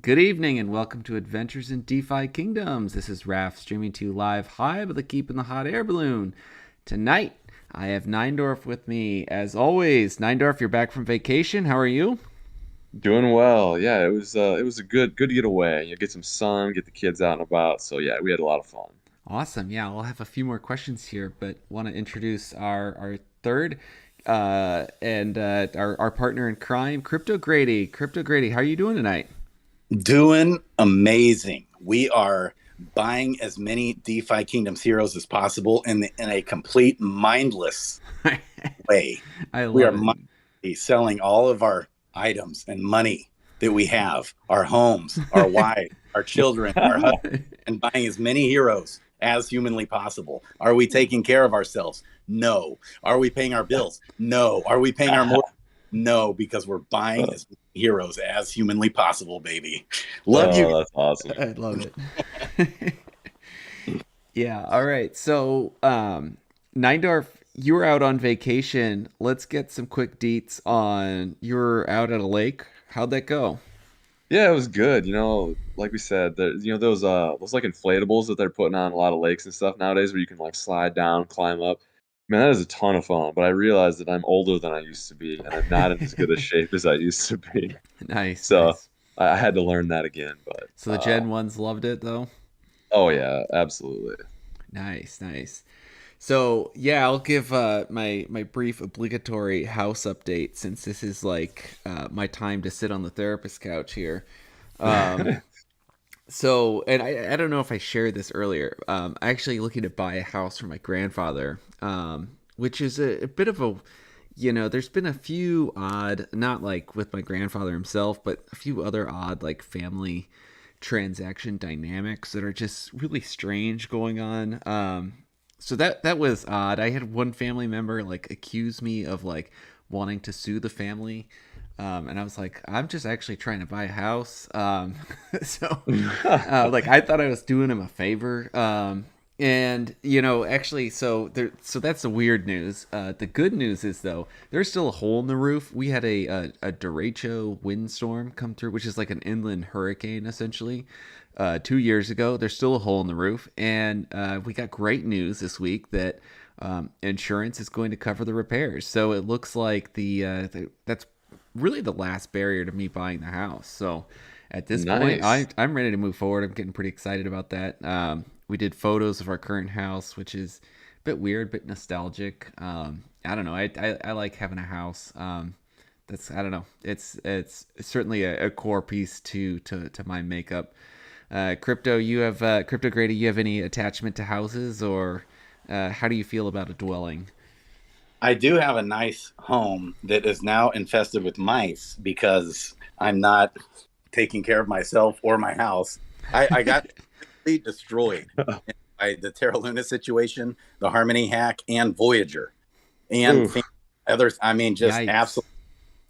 Good evening and welcome to Adventures in DeFi Kingdoms. This is Raph streaming to you live high with the Keep in the Hot Air Balloon. Tonight, I have Neindorf with me as always. Neindorf, you're back from vacation. How are you? Doing well. Yeah, it was a good getaway. You get some sun, get the kids out and about. So yeah, we had a lot of fun. Awesome. Yeah, we'll have a few more questions here, but want to introduce our third and our partner in crime, CryptoGrady. CryptoGrady, how are you doing tonight? Doing amazing. We are buying as many DeFi Kingdoms heroes as possible in a complete mindless way. I We are love it. mindlessly selling all of our items and money that we have, our homes, our wives, our children, our husbands, and buying as many heroes as humanly possible. Are we taking care of ourselves? No. Are we paying our bills? No. Are we paying our mortgage? No, because we're buying as many heroes as humanly possible, baby. Love you. Oh, that's awesome. I love it. Yeah. All right. So, Neindorf, you were out on vacation. Let's get some quick deets on you were out at a lake. How'd that go? Yeah, it was good. Like we said, those like inflatables that they're putting on a lot of lakes and stuff nowadays, where you can like slide down, climb up. Man, that is a ton of fun. But I realized that I'm older than I used to be, and I'm not in as good a shape as I used to be. Nice, So nice. I had to learn that again. But So the Gen ones loved it though. oh yeah, absolutely. Nice, nice. So yeah, I'll give my brief obligatory house update since this is like my time to sit on the therapist couch here. Um, So, and I don't know if I shared this earlier. I'm actually looking to buy a house for my grandfather, which is a bit of a, there's been a few odd, not like with my grandfather himself, but a few other odd like family transaction dynamics that are just really strange going on. So that was odd. I had one family member like accuse me of like wanting to sue the family. And I was like, I'm just actually trying to buy a house. So, like, I thought I was doing him a favor. And actually, so that's the weird news. The good news is though, there's still a hole in the roof. We had a derecho windstorm come through, which is like an inland hurricane essentially. 2 years ago, there's still a hole in the roof, and we got great news this week that insurance is going to cover the repairs. So it looks like that's really the last barrier to me buying the house. So at this point, Nice. I'm ready to move forward. I'm getting pretty excited about that. We did photos of our current house, which is a bit weird, bit nostalgic. I don't know. I like having a house. That's I don't know. It's certainly a core piece to my makeup. Crypto Grady. You have any attachment to houses, or how do you feel about a dwelling? I do have a nice home that is now infested with mice because I'm not taking care of myself or my house. I got completely destroyed by the Terra Luna situation, the Harmony hack, and Voyager, and Oof. others. I mean, just Yikes! absolutely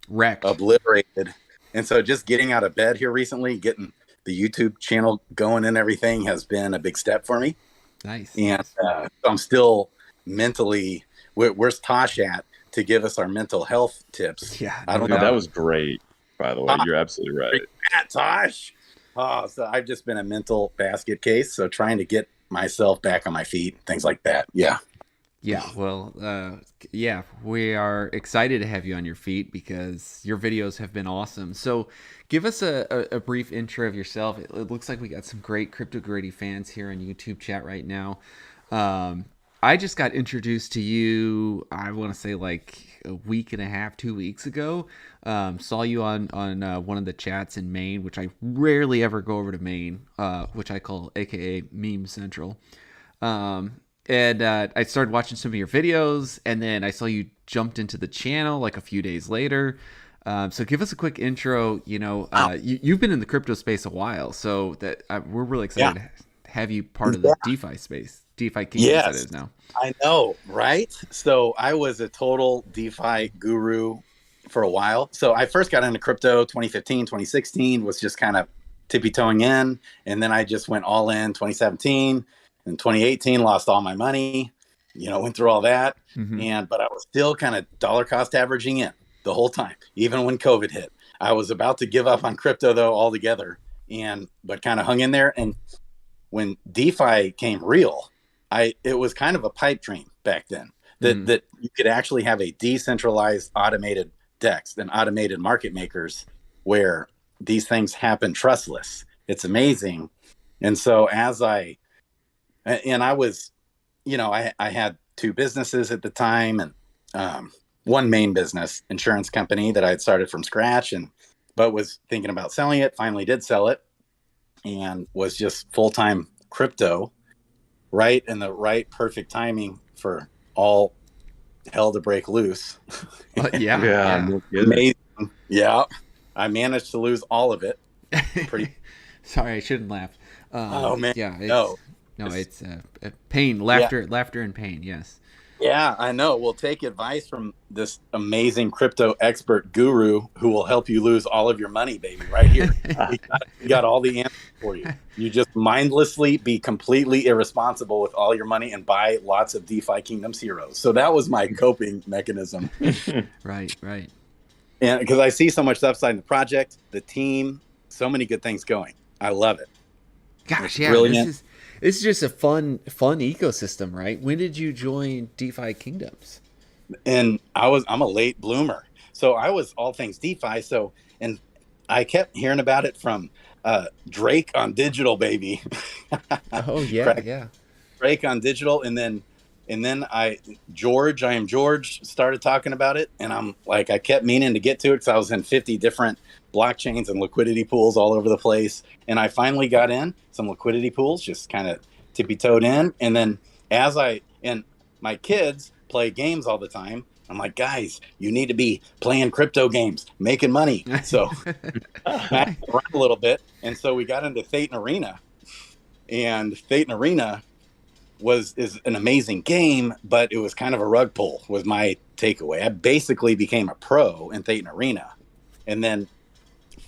Wrecked. obliterated. And so, just getting out of bed here recently, getting the YouTube channel going and everything has been a big step for me. Nice, And nice. I'm still mentally. Where's Tosh at to give us our mental health tips? Yeah, I no don't Dude, that doubt. know. was great, by the way. Tosh, You're absolutely where right. you at, Tosh? Oh, so I've just been a mental basket case. So trying to get myself back on my feet, things like that. Yeah. Yeah, well, yeah, we are excited to have you on your feet because your videos have been awesome. So, give us a brief intro of yourself. It looks like we got some great CryptoGrady fans here on YouTube chat right now. Um, I just got introduced to you, I want to say like a week and a half, 2 weeks ago. Saw you on one of the chats in Maine, which I rarely ever go over to Maine, which I call AKA Meme Central. And I started watching some of your videos, and then I saw you jumped into the channel like a few days later. So give us a quick intro. Wow. You've been in the crypto space a while, so that we're really Yeah. excited to have you part of the DeFi space, DeFi Kingdoms that Yes. is now. I know, right? So I was a total DeFi guru for a while. So I first got into crypto 2015, 2016, was just kind of tippy toeing in. And then I just went all in 2017 and 2018, lost all my money, went through all that. Mm-hmm. But I was still kind of dollar cost averaging in the whole time, even when COVID hit. I was about to give up on crypto though altogether, but kind of hung in there. And when DeFi came real, it was kind of a pipe dream back then that you could actually have a decentralized automated DEX and automated market makers where these things happen trustless. It's amazing. And so I was, I had 2 businesses at the time, and one main business, insurance company that I had started from scratch, but was thinking about selling it, finally did sell it, and was just full-time crypto, right in the right perfect timing for all hell to break loose. Yeah. No Amazing. Yeah. I managed to lose all of it. Sorry, I shouldn't laugh. Oh man. Yeah. It's pain, laughter and pain. Yes. Yeah, I know. We'll take advice from this amazing crypto expert guru who will help you lose all of your money, baby, right here. We got all the answers for you. You just mindlessly be completely irresponsible with all your money and buy lots of DeFi Kingdoms heroes. So that was my coping mechanism. Right. And because I see so much upside in the project, the team, so many good things going. I love it. Gosh, yeah. Brilliant. This is just a fun ecosystem, right? When did you join DeFi Kingdoms? And I'm a late bloomer. So I was all things DeFi. And I kept hearing about it from Drake on Digital, baby. Oh yeah. Drake on Digital. And then I am George started talking about it. And I'm like, I kept meaning to get to it because I was in 50 different blockchains and liquidity pools all over the place. And I finally got in some liquidity pools, just kind of tippy-toed in. And then and my kids play games all the time, I'm like, guys, you need to be playing crypto games, making money. So I around a little bit. And so we got into Thetan Arena. And Thetan Arena is an amazing game, but it was kind of a rug pull was my takeaway. I basically became a pro in Thetan Arena and then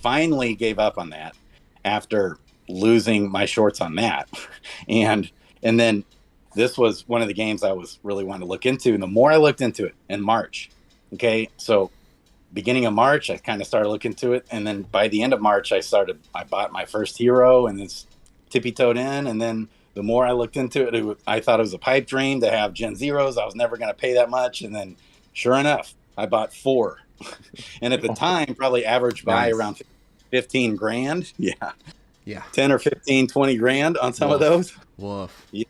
finally gave up on that after losing my shorts on that. And then this was one of the games I was really wanting to look into. And the more I looked into it in March, okay, so beginning of March, I kind of started looking into it. And then by the end of March, I bought my first hero and it's tippy-toed in. And then the more I looked into it, I thought it was a pipe dream to have Gen Zeros. I was never going to pay that much. And then sure enough, I bought 4. And at the time, probably averaged by around 15 grand. Yeah. 10 or 15, 20 grand on some of those. Woof. Yeah.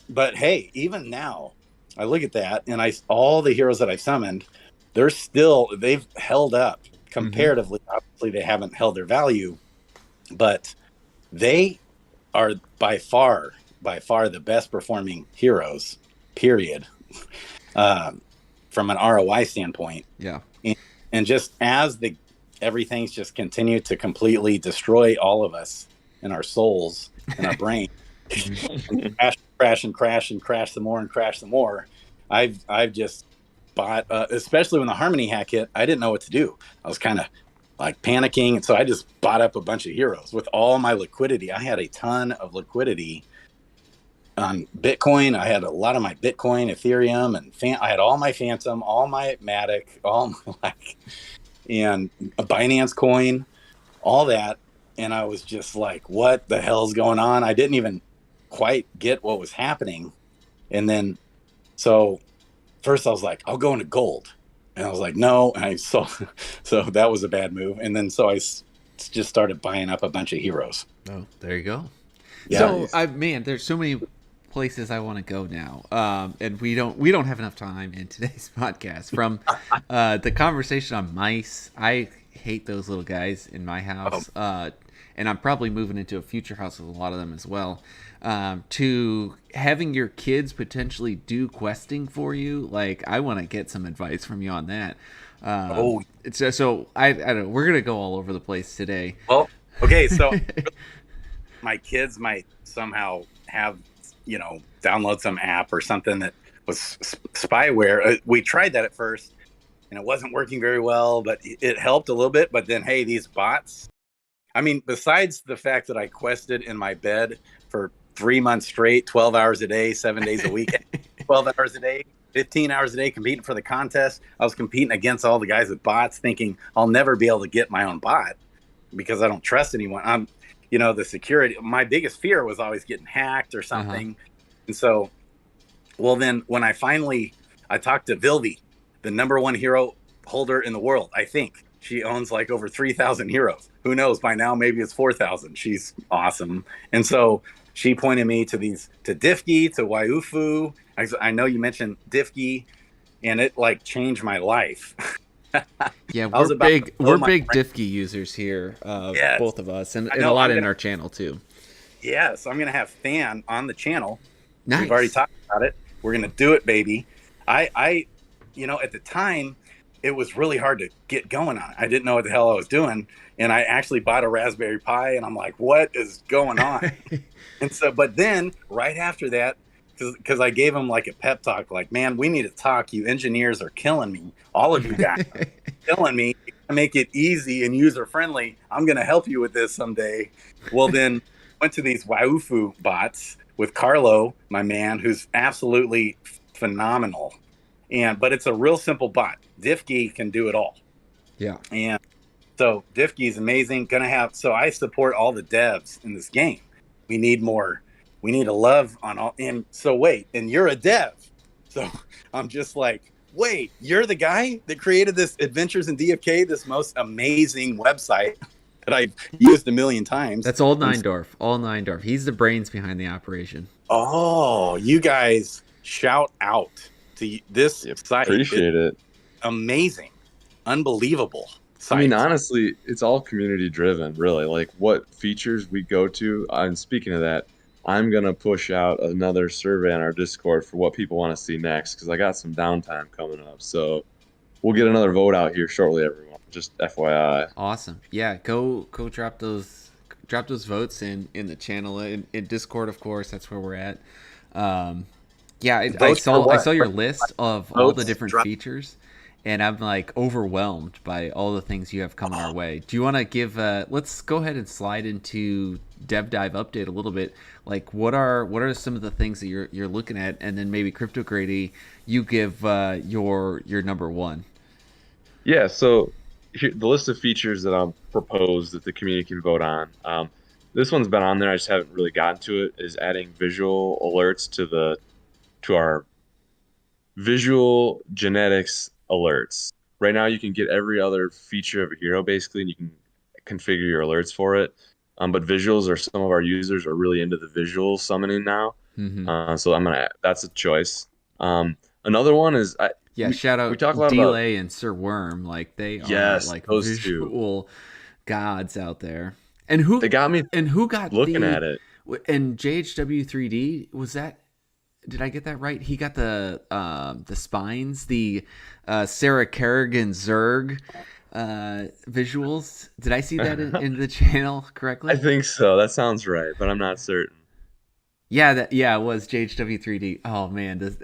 But hey, even now, I look at that and all the heroes that I summoned, they've held up comparatively. Mm-hmm. Obviously, they haven't held their value, but they are by far the best performing heroes, period, from an ROI standpoint. Yeah. And just as everything's just continued to completely destroy all of us and our souls and our brain, crash some more. I've just bought, especially when the Harmony hack hit, I didn't know what to do. I was kind of like panicking. And so I just bought up a bunch of heroes with all my liquidity. I had a ton of liquidity on Bitcoin. I had a lot of my Bitcoin, Ethereum, and I had all my Phantom, all my Matic, all my and a Binance coin, all that. And I was just like, what the hell's going on? I didn't even quite get what was happening. And then, so first I was like, I'll go into gold. And I was like, no. And so that was a bad move. And then, so I just started buying up a bunch of heroes. Oh, there you go. Yeah. So there's so many places I want to go now. And we don't have enough time in today's podcast. From the conversation on mice, I hate those little guys in my house. And I'm probably moving into a future house with a lot of them as well. To having your kids potentially do questing for you, like I want to get some advice from you on that. So I don't know. We're gonna go all over the place today. Well, okay, so my kids might somehow have download some app or something that was spyware. We tried that at first, and it wasn't working very well, but it helped a little bit. But then, hey, these bots. I mean, besides the fact that I quested in my bed for 3 months straight, 12 hours a day, 7 days a week, 12 hours a day, 15 hours a day competing for the contest. I was competing against all the guys with bots, thinking I'll never be able to get my own bot because I don't trust anyone. I'm, the security. My biggest fear was always getting hacked or something. And so, well, then when I talked to Vilvi, the #1 hero holder in the world, I think. She owns like over 3,000 heroes. Who knows? By now, maybe it's 4,000. She's awesome. And so she pointed me to Diffkey, to Waiufu. I know you mentioned Diffkey, and it like changed my life. Yeah, we're big Diffkey users here, yes. Both of us, and a lot in our channel too. Yes, I'm gonna have Fan on the channel. Nice. We've already talked about it. We're gonna do it, baby. I at the time, it was really hard to get going on. I didn't know what the hell I was doing, and I actually bought a Raspberry Pi, and I'm like, what is going on? And so, but then right after that, because I gave him like a pep talk, like, man, we need to talk. You engineers are killing me. All of you guys are killing me. Make it easy and user friendly. I'm going to help you with this someday. Well, then went to these Waiufu bots with Carlo, my man, who's absolutely phenomenal. But it's a real simple bot. Diffkey can do it all. Yeah. And so Diffkey is amazing. So I support all the devs in this game. We need a love on all. And so wait, and you're a dev. So I'm just like, wait, you're the guy that created this Adventures in DFK, this most amazing website that I've used a million times. That's Old Neindorf. He's the brains behind the operation. Oh, you guys shout out to this site. Appreciate it. Amazing. Unbelievable site. I mean, honestly, it's all community driven, really. Like what features we go to. And speaking of that, I'm going to push out another survey on our Discord for what people want to see next, because I got some downtime coming up. So we'll get another vote out here shortly, everyone. Just FYI. Awesome. Yeah, go drop those votes in the channel, in Discord, of course. That's where we're at. I saw your list of all the different features, and I'm like overwhelmed by all the things you have coming our way. Do you want to give? Let's go ahead and slide into Dev Dive update a little bit. Like, what are some of the things that you're looking at, and then maybe CryptoGrady, you give your #1. Yeah. So here, the list of features that I've proposed that the community can vote on. This one's been on there. I just haven't really gotten to it. Is adding visual alerts to our visual genetics alerts. Right now, you can get every other feature of a hero basically, and you can configure your alerts for it. But visuals are some of our users are really into the visual summoning now. Mm-hmm. So that's a choice. Another one is shout out Delay and Sir Worm, like they are like those visual gods out there. And who got looking at it? And JHW3D, was that? Did I get that right? He got the spines, the Sarah Kerrigan Zerg visuals. Did I see that in the channel correctly? I think so. That sounds right, but I'm not certain. Yeah, it was JHW3D. Oh man, do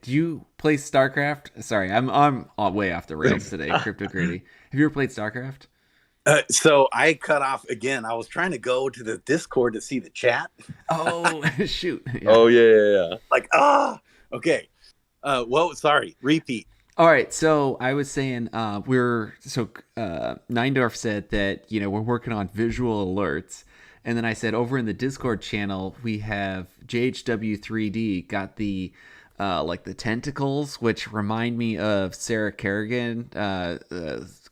you play StarCraft? Sorry, I'm way off the rails today. CryptoGrady. Have you ever played StarCraft? So I cut off again. I was trying to go to the Discord to see the chat. Oh shoot! Yeah. Oh yeah. Like okay. Sorry. Repeat. All right. So I was saying Neindorf said that we're working on visual alerts, and then I said over in the Discord channel we have JHW3D got the like the tentacles, which remind me of Sarah Kerrigan,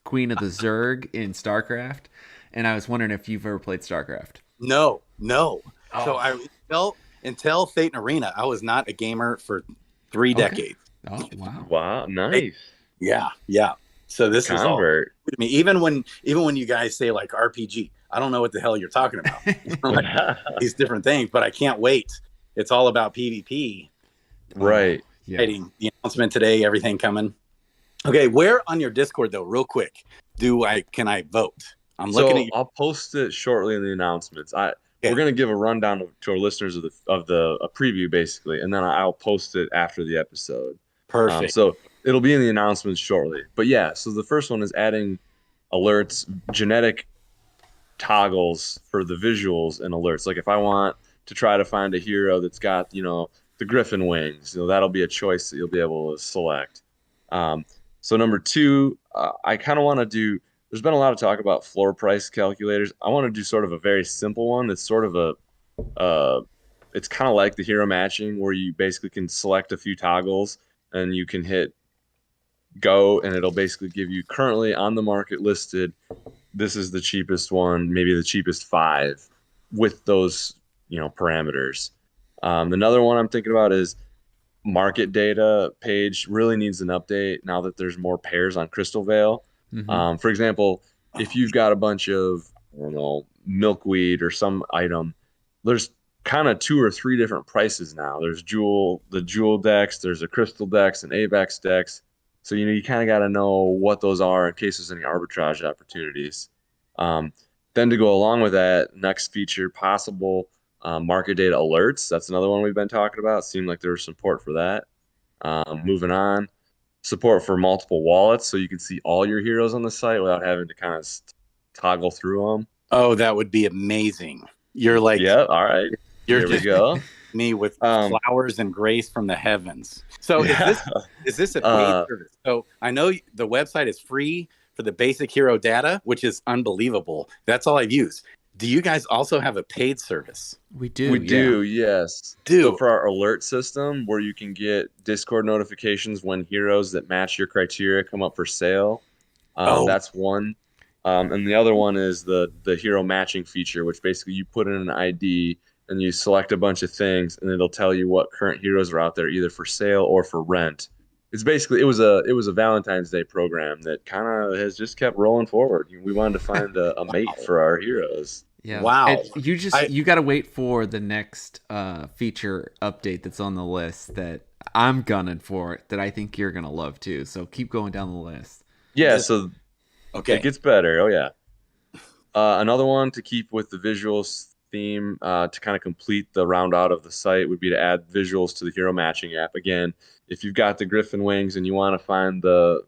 Queen of the Zerg in StarCraft, and I was wondering if you've ever played StarCraft. No. Oh. So until Fate and Arena, I was not a gamer for 3 decades. Oh wow! Wow, nice. Yeah. So this is all to me. Even when you guys say like RPG, I don't know what the hell you're talking about. Like, these different things, but I can't wait. It's all about PvP. Right. Yeah. The announcement today, everything coming. Okay, where on your Discord though, real quick, can I vote? I'm looking at. I'll post it shortly in the announcements. We're gonna give a rundown to our listeners of a preview basically, and then I'll post it after the episode. Perfect. So it'll be in the announcements shortly. But yeah, so the first one is adding alerts, genetic toggles for the visuals and alerts. Like if I want to try to find a hero that's got the Griffin wings. That'll be a choice that you'll be able to select. So number two, I kind of want to do. There's been a lot of talk about floor price calculators. I want to do sort of a very simple one. It's sort of it's kind of like the hero matching where you basically can select a few toggles and you can hit go, and it'll basically give you currently on the market listed. This is the cheapest one, maybe the cheapest 5 with those, parameters. Another one I'm thinking about is market data page really needs an update now that there's more pairs on Crystal Veil. For example, if you've got a bunch of, I don't know, milkweed or some item, there's kind of 2 or 3 different prices now. There's the jewel decks, there's a crystal decks and Avex decks. So, you kind of got to know what those are in case there's any arbitrage opportunities. Then to go along with that, next feature, possible market data alerts. That's another one we've been talking about. Seemed like there was support for that. Moving on, support for multiple wallets so you can see all your heroes on the site without having to kind of toggle through them. Oh, that would be amazing. You're like, yeah, all right. Here we go. Me with flowers and grace from the heavens. So is this a paid service? So I know the website is free for the basic hero data, which is unbelievable. That's all I've used. Do you guys also have a paid service? We do. We do, yes. So for our alert system, where you can get Discord notifications when heroes that match your criteria come up for sale. That's one. And the other one is the hero matching feature, which basically you put in an ID and you select a bunch of things, and it'll tell you what current heroes are out there, either for sale or for rent. It's basically it was a Valentine's Day program that kind of has just kept rolling forward. We wanted to find a mate for our heroes. Yeah. Wow. And you got to wait for the next feature update that's on the list that I'm gunning for, that I think you're gonna love too. So keep going down the list. Yeah. So it gets better. Oh yeah. Another one to keep with the visuals theme to kind of complete the round out of the site would be to add visuals to the hero matching app. Again, if you've got the Griffin wings and you want to find the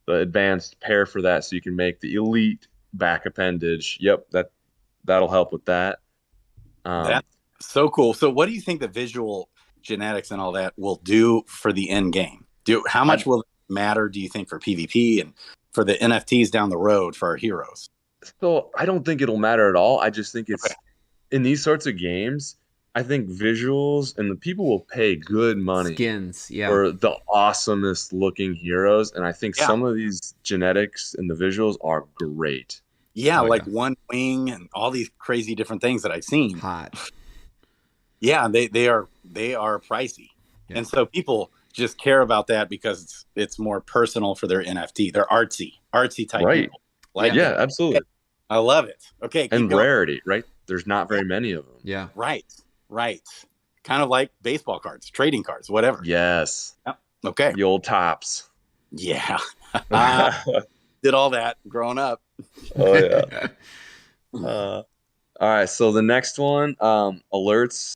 advanced pair for that so you can make the elite back appendage, that'll help with that. That's so cool. So what do you think the visual genetics and all that will do for the end game? How much will it matter, do you think, for PvP and for the NFTs down the road for our heroes? So I don't think it'll matter at all. I just think it's in these sorts of games, I think visuals and the people will pay good money skins for the awesomest looking heroes. And I think some of these genetics and the visuals are great. Yeah, one wing and all these crazy different things that I've seen. Hot. Yeah, they are pricey. Yeah. And so people just care about that because it's more personal for their NFT. They're artsy type people. Yeah, absolutely. I love it. Okay. And rarity, right? There's not very many of them. Yeah. Right. Kind of like baseball cards, trading cards, whatever. Yes. Yep. Okay. The old tops. Yeah. Did all that growing up. Oh, yeah. All right. So the next one, alerts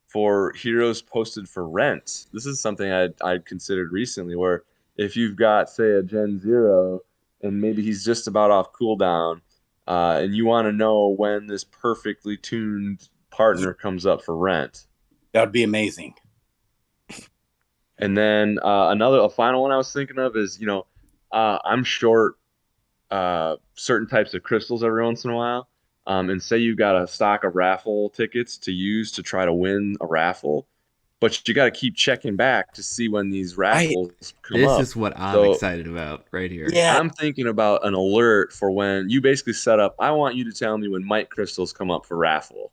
for heroes posted for rent. This is something I'd considered recently, where if you've got, say, a Gen 0 and maybe he's just about off cooldown, and you want to know when this perfectly tuned partner comes up for rent. That would be amazing. And then a final one I was thinking of is, I'm short certain types of crystals every once in a while. And say you've got a stock of raffle tickets to use to try to win a raffle, but you got to keep checking back to see when these raffles come up. This is what I'm excited about right here. Yeah. I'm thinking about an alert for when you basically set up, I want you to tell me when Mike crystals come up for raffle.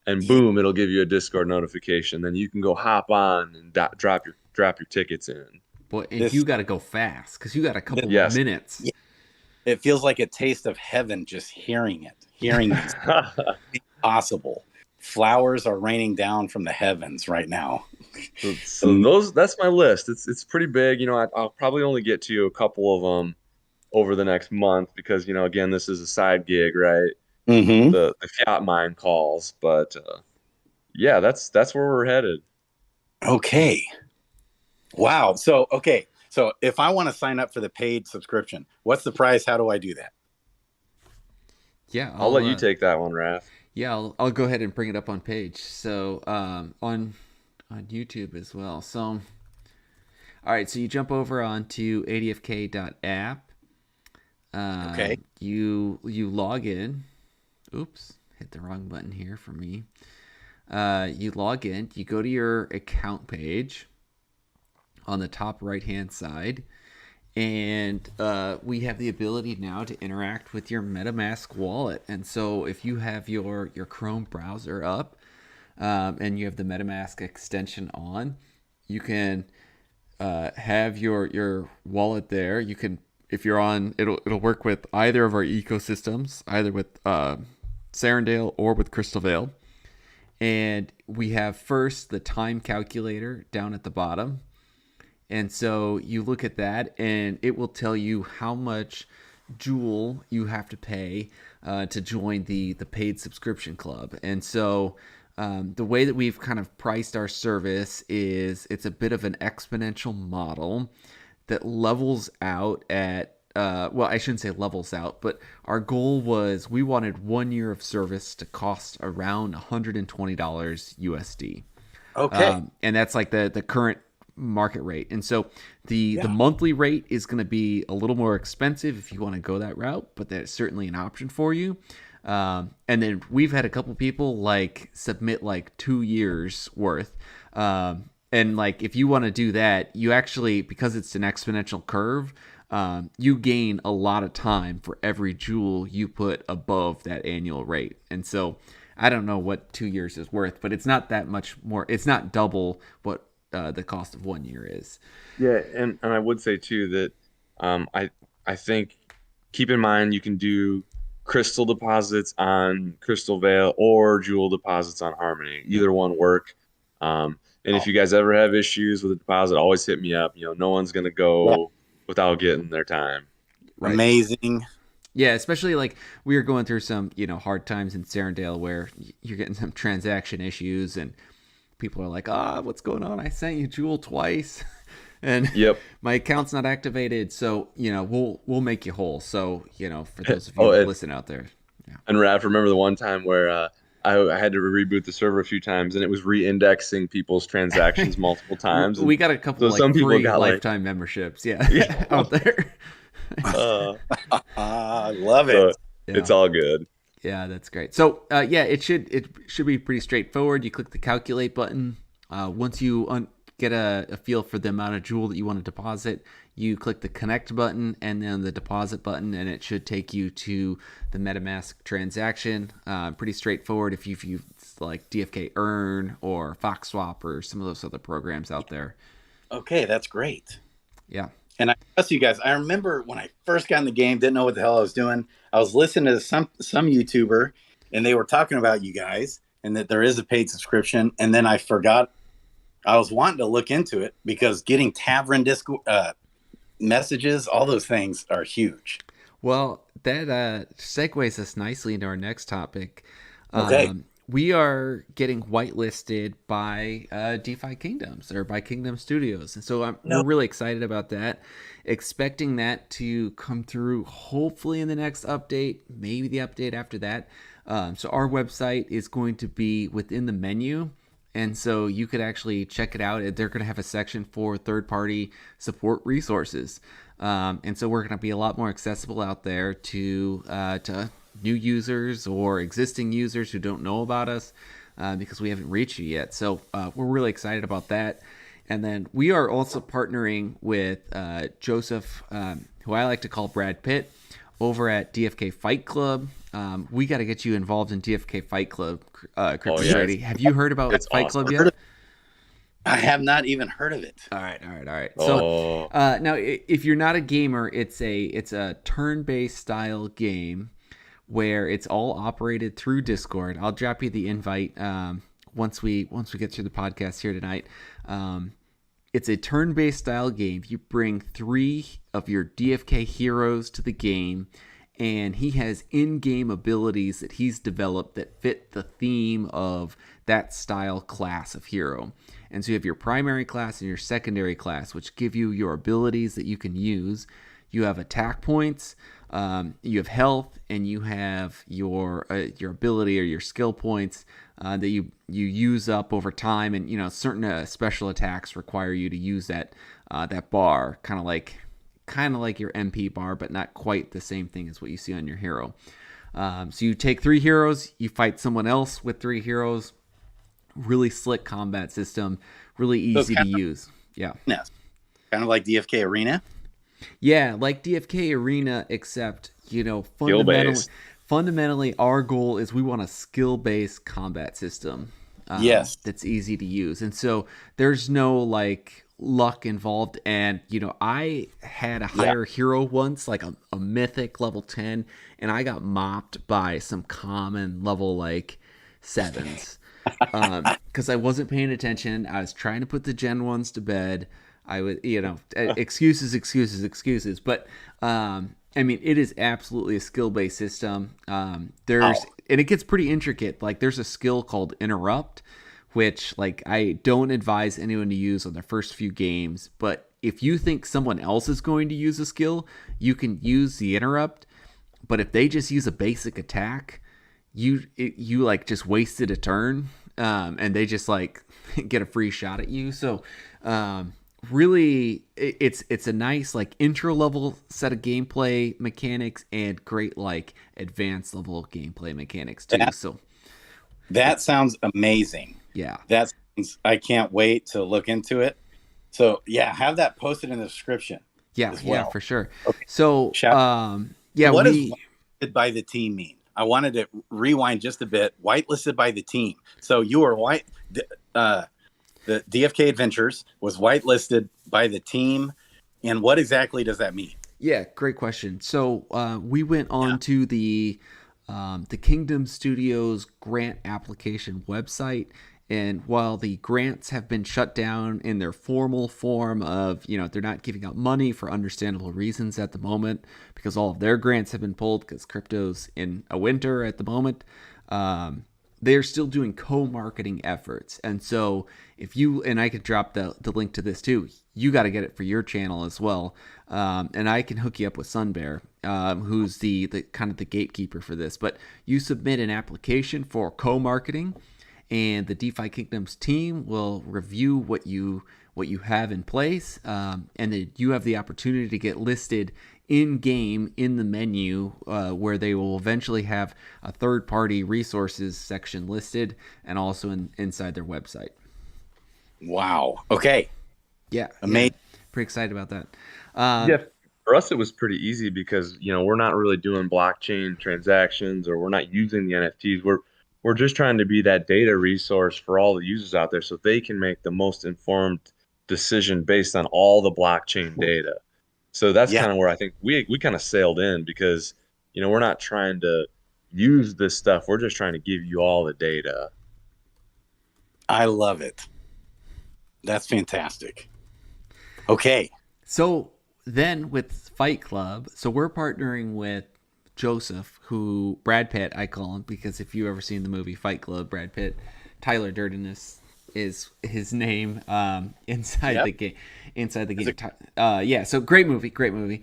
And boom, it'll give you a Discord notification. Then you can go hop on and drop your tickets in. Boy, and you got to go fast because you got a couple of minutes. Yeah. It feels like a taste of heaven just hearing it. It's possible. Flowers are raining down from the heavens right now. So that's my list. It's pretty big. I'll probably only get to a couple of them over the next month because, again, this is a side gig, right? Mm-hmm. The fiat mine calls, but that's where we're headed. Okay. Wow. So if I want to sign up for the paid subscription, what's the price? How do I do that? Yeah, I'll let you take that one, Raph. Yeah, I'll go ahead and bring it up on page. So on on YouTube as well. So, all right, so you jump over onto adfk.app. Okay. You log in. Oops, hit the wrong button here for me. You log in. You go to your account page on the top right-hand side. And we have the ability now to interact with your MetaMask wallet. And so if you have your Chrome browser up and you have the MetaMask extension on, you can have your wallet there. You can, if you're on, it'll work with either of our ecosystems, either with Sarandale or with Crystal Vale. And we have first the time calculator down at the bottom. And so you look at that and it will tell you how much Jewel you have to pay to join the paid subscription club. And so the way that we've kind of priced our service is it's a bit of an exponential model that levels out at, well, I shouldn't say levels out, but our goal was we wanted 1 year of service to cost around $120 USD. Okay. And that's like the current market rate. And so the monthly rate is going to be a little more expensive if you want to go that route, but that's certainly an option for you. And then we've had a couple people like submit like 2 years worth. And like if you want to do that, you actually, because it's an exponential curve, you gain a lot of time for every jewel you put above that annual rate. And so I don't know what 2 years is worth, but it's not that much more. It's not double what the cost of 1 year is. Yeah, and I would say too that I think keep in mind you can do crystal deposits on Crystal Vale or jewel deposits on Harmony. Either one work. And if you guys ever have issues with a deposit, always hit me up. You know, no one's gonna go without getting their time. Right. Amazing. Yeah, especially like we were going through some, hard times in Sarandale where you're getting some transaction issues and people are like, what's going on? I sent you Jewel twice and my account's not activated. So, we'll make you whole. So, for those of you who listen out there. Yeah. And Raph, remember the one time where I had to reboot the server a few times and it was re-indexing people's transactions multiple times. We got a couple of some free lifetime memberships. Yeah. Out there. I love it. It's all good. Yeah, that's great. So, it should be pretty straightforward. You click the calculate button. Once you get a feel for the amount of Jewel that you want to deposit, you click the connect button and then the deposit button, and it should take you to the MetaMask transaction. Pretty straightforward if you like DFK Earn or FoxSwap or some of those other programs out there. Okay, that's great. Yeah. And I trust you guys. I remember when I first got in the game, didn't know what the hell I was doing. I was listening to some YouTuber, and they were talking about you guys and that there is a paid subscription. And then I forgot. I was wanting to look into it because getting Tavern Discord messages, all those things are huge. Well, that segues us nicely into our next topic. Okay. We are getting whitelisted by DeFi Kingdoms or by Kingdom Studios. And so we're really excited about that. Expecting that to come through hopefully in the next update, maybe the update after that. So our website is going to be within the menu. And so you could actually check it out. They're going to have a section for third-party support resources. And so we're going to be a lot more accessible out there to new users or existing users who don't know about us because we haven't reached you yet. So we're really excited about that. And then we are also partnering with Joseph, who I like to call Brad Pitt, over at DFK Fight Club. We got to get you involved in DFK Fight Club, CryptoGrady. Have you heard about Fight Club yet? I have not even heard of it. All right. So now, if you're not a gamer, it's a turn-based style game where it's all operated through Discord. I'll drop you the invite once we get through the podcast here tonight. It's a turn-based style game. You bring 3 of your DFK heroes to the game, and he has in-game abilities that he's developed that fit the theme of that style class of hero. And so you have your primary class and your secondary class, which give you your abilities that you can use. You have attack points. You have health, and you have your ability or your skill points that you use up over time, and certain special attacks require you to use that bar, kind of like your MP bar, but not quite the same thing as what you see on your hero. So you take 3 heroes, you fight someone else with 3 heroes. Really slick combat system, really easy to use. Yeah. Kind of like DFK Arena. Yeah, like DFK Arena, except fundamentally, our goal is we want a skill-based combat system. Yes, that's easy to use, and so there's no like luck involved. And I had a higher hero once, like a mythic level 10, and I got mopped by some common level like 7s because I wasn't paying attention. I was trying to put the Gen 1s to bed. I would, excuses. But, I mean, it is absolutely a skill-based system. And it gets pretty intricate. Like, there's a skill called Interrupt, which, like, I don't advise anyone to use on their first few games. But if you think someone else is going to use a skill, you can use the Interrupt. But if they just use a basic attack, you like just wasted a turn, and they just like get a free shot at you. So, really, it's a nice like intro level set of gameplay mechanics and great like advanced level gameplay mechanics too. That sounds amazing. Yeah, I can't wait to look into it. So yeah, have that posted in the description. Yeah, for sure. Okay. So what does whitelisted by the team mean? I wanted to rewind just a bit. Whitelisted by the team. So you were the DFK Adventures was whitelisted by the team, and what exactly does that mean? Yeah, great question. So we went on to the Kingdom Studios grant application website, and while the grants have been shut down in their formal form of, they're not giving out money for understandable reasons at the moment because all of their grants have been pulled because crypto's in a winter at the moment. They're still doing co-marketing efforts. And so and I could drop the link to this too, you got to get it for your channel as well. And I can hook you up with Sunbear, who's the kind of the gatekeeper for this. But you submit an application for co-marketing, and the DeFi Kingdoms team will review what you have in place, and then you have the opportunity to get listed in-game in the menu, where they will eventually have a third-party resources section listed, and also inside their website. Wow. Okay. Yeah. Amazing. Yeah. Pretty excited about that. For us, it was pretty easy because, we're not really doing blockchain transactions, or we're not using the NFTs. We're just trying to be that data resource for all the users out there so they can make the most informed decision based on all the blockchain data. So that's kind of where I think we kind of sailed in, because, we're not trying to use this stuff. We're just trying to give you all the data. I love it. That's fantastic. Okay. So then with Fight Club, so we're partnering with Joseph, who Brad Pitt, I call him, because if you ever seen the movie Fight Club, Brad Pitt, Tyler Durdeness is his name inside the game. So great movie.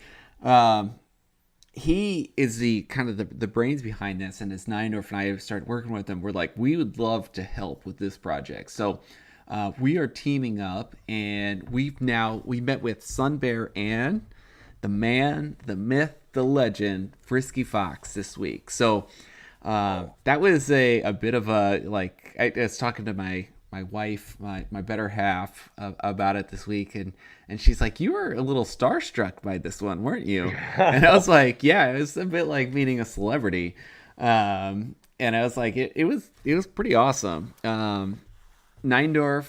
He is the kind of the brains behind this, and as Neindorf and I have started working with him, we're like, we would love to help with this project. So we are teaming up, and we met with Sunbear and the man, the myth, the legend, Frisky Fox this week. So that was a bit of a, like, I was talking to my wife, my better half, about it this week, and she's like, you were a little starstruck by this one, weren't you? And I was like, yeah, it was a bit like meeting a celebrity. And I was like, it was pretty awesome. Neindorf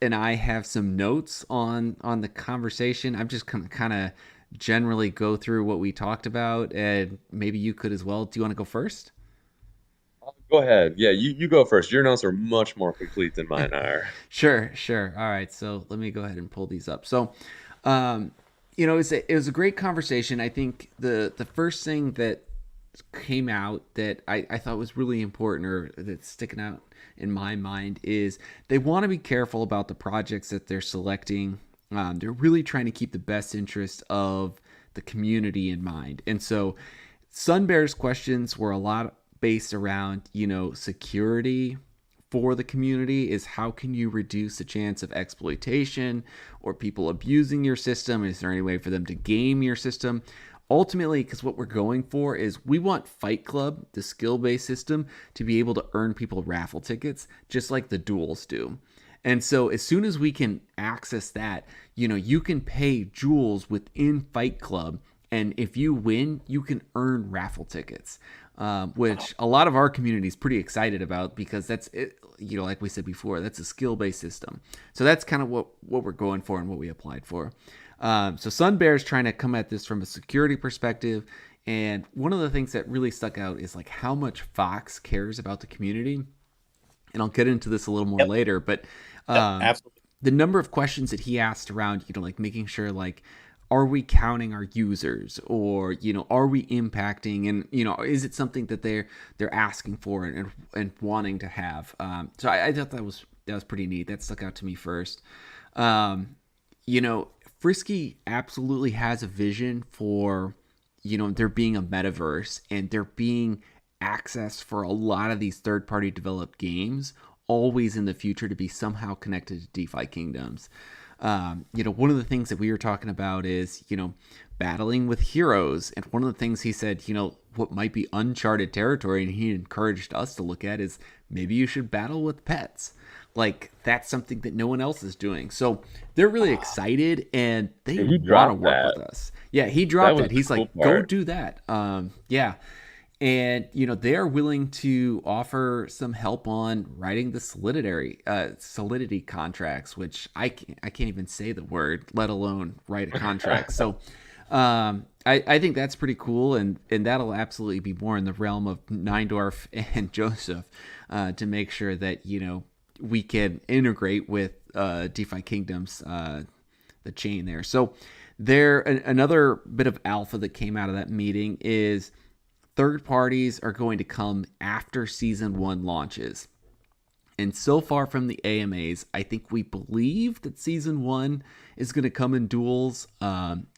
and I have some notes on the conversation. I'm just kind of generally go through what we talked about, and maybe you could as well. Do you want to go first? Go ahead. Yeah, you go first. Your notes are much more complete than mine are. Sure. All right, so let me go ahead and pull these up. So, it was a great conversation. I think the first thing that came out that I thought was really important, or that's sticking out in my mind, is they want to be careful about the projects that they're selecting. They're really trying to keep the best interest of the community in mind. And so Sunbear's questions were a lot based around, security for the community. Is how can you reduce the chance of exploitation or people abusing your system? Is there any way for them to game your system? Ultimately, because what we're going for is we want Fight Club, the skill-based system, to be able to earn people raffle tickets, just like the duels do. And so as soon as we can access that, you can pay jewels within Fight Club, and if you win, you can earn raffle tickets, which a lot of our community is pretty excited about, because that's it, like we said before, that's a skill-based system. So that's kind of what we're going for and what we applied for. So Sunbear is trying to come at this from a security perspective. And one of the things that really stuck out is like how much Fox cares about the community. And I'll get into this a little more later, but absolutely. The number of questions that he asked around, like making sure, like, are we counting our users, or, are we impacting, and, is it something that they're asking for and wanting to have? So I thought that was pretty neat. That stuck out to me first. Frisky absolutely has a vision for, there being a metaverse and there being access for a lot of these third-party developed games always in the future to be somehow connected to DeFi Kingdoms. One of the things that we were talking about is, battling with heroes. And one of the things he said, what might be uncharted territory, and he encouraged us to look at, is maybe you should battle with pets. Like, that's something that no one else is doing. So they're really excited, and they want to work with us. Yeah, he dropped that. He's like, go do that. Yeah. And, they are willing to offer some help on writing the Solidity contracts, which I can't even say the word, let alone write a contract. So I think that's pretty cool. And that'll absolutely be more in the realm of Neindorf and Joseph to make sure that, we can integrate with DeFi Kingdoms, the chain there. So another bit of alpha that came out of that meeting is third parties are going to come after season 1 launches. And so far from the AMAs, I think we believe that season 1 is going to come in duels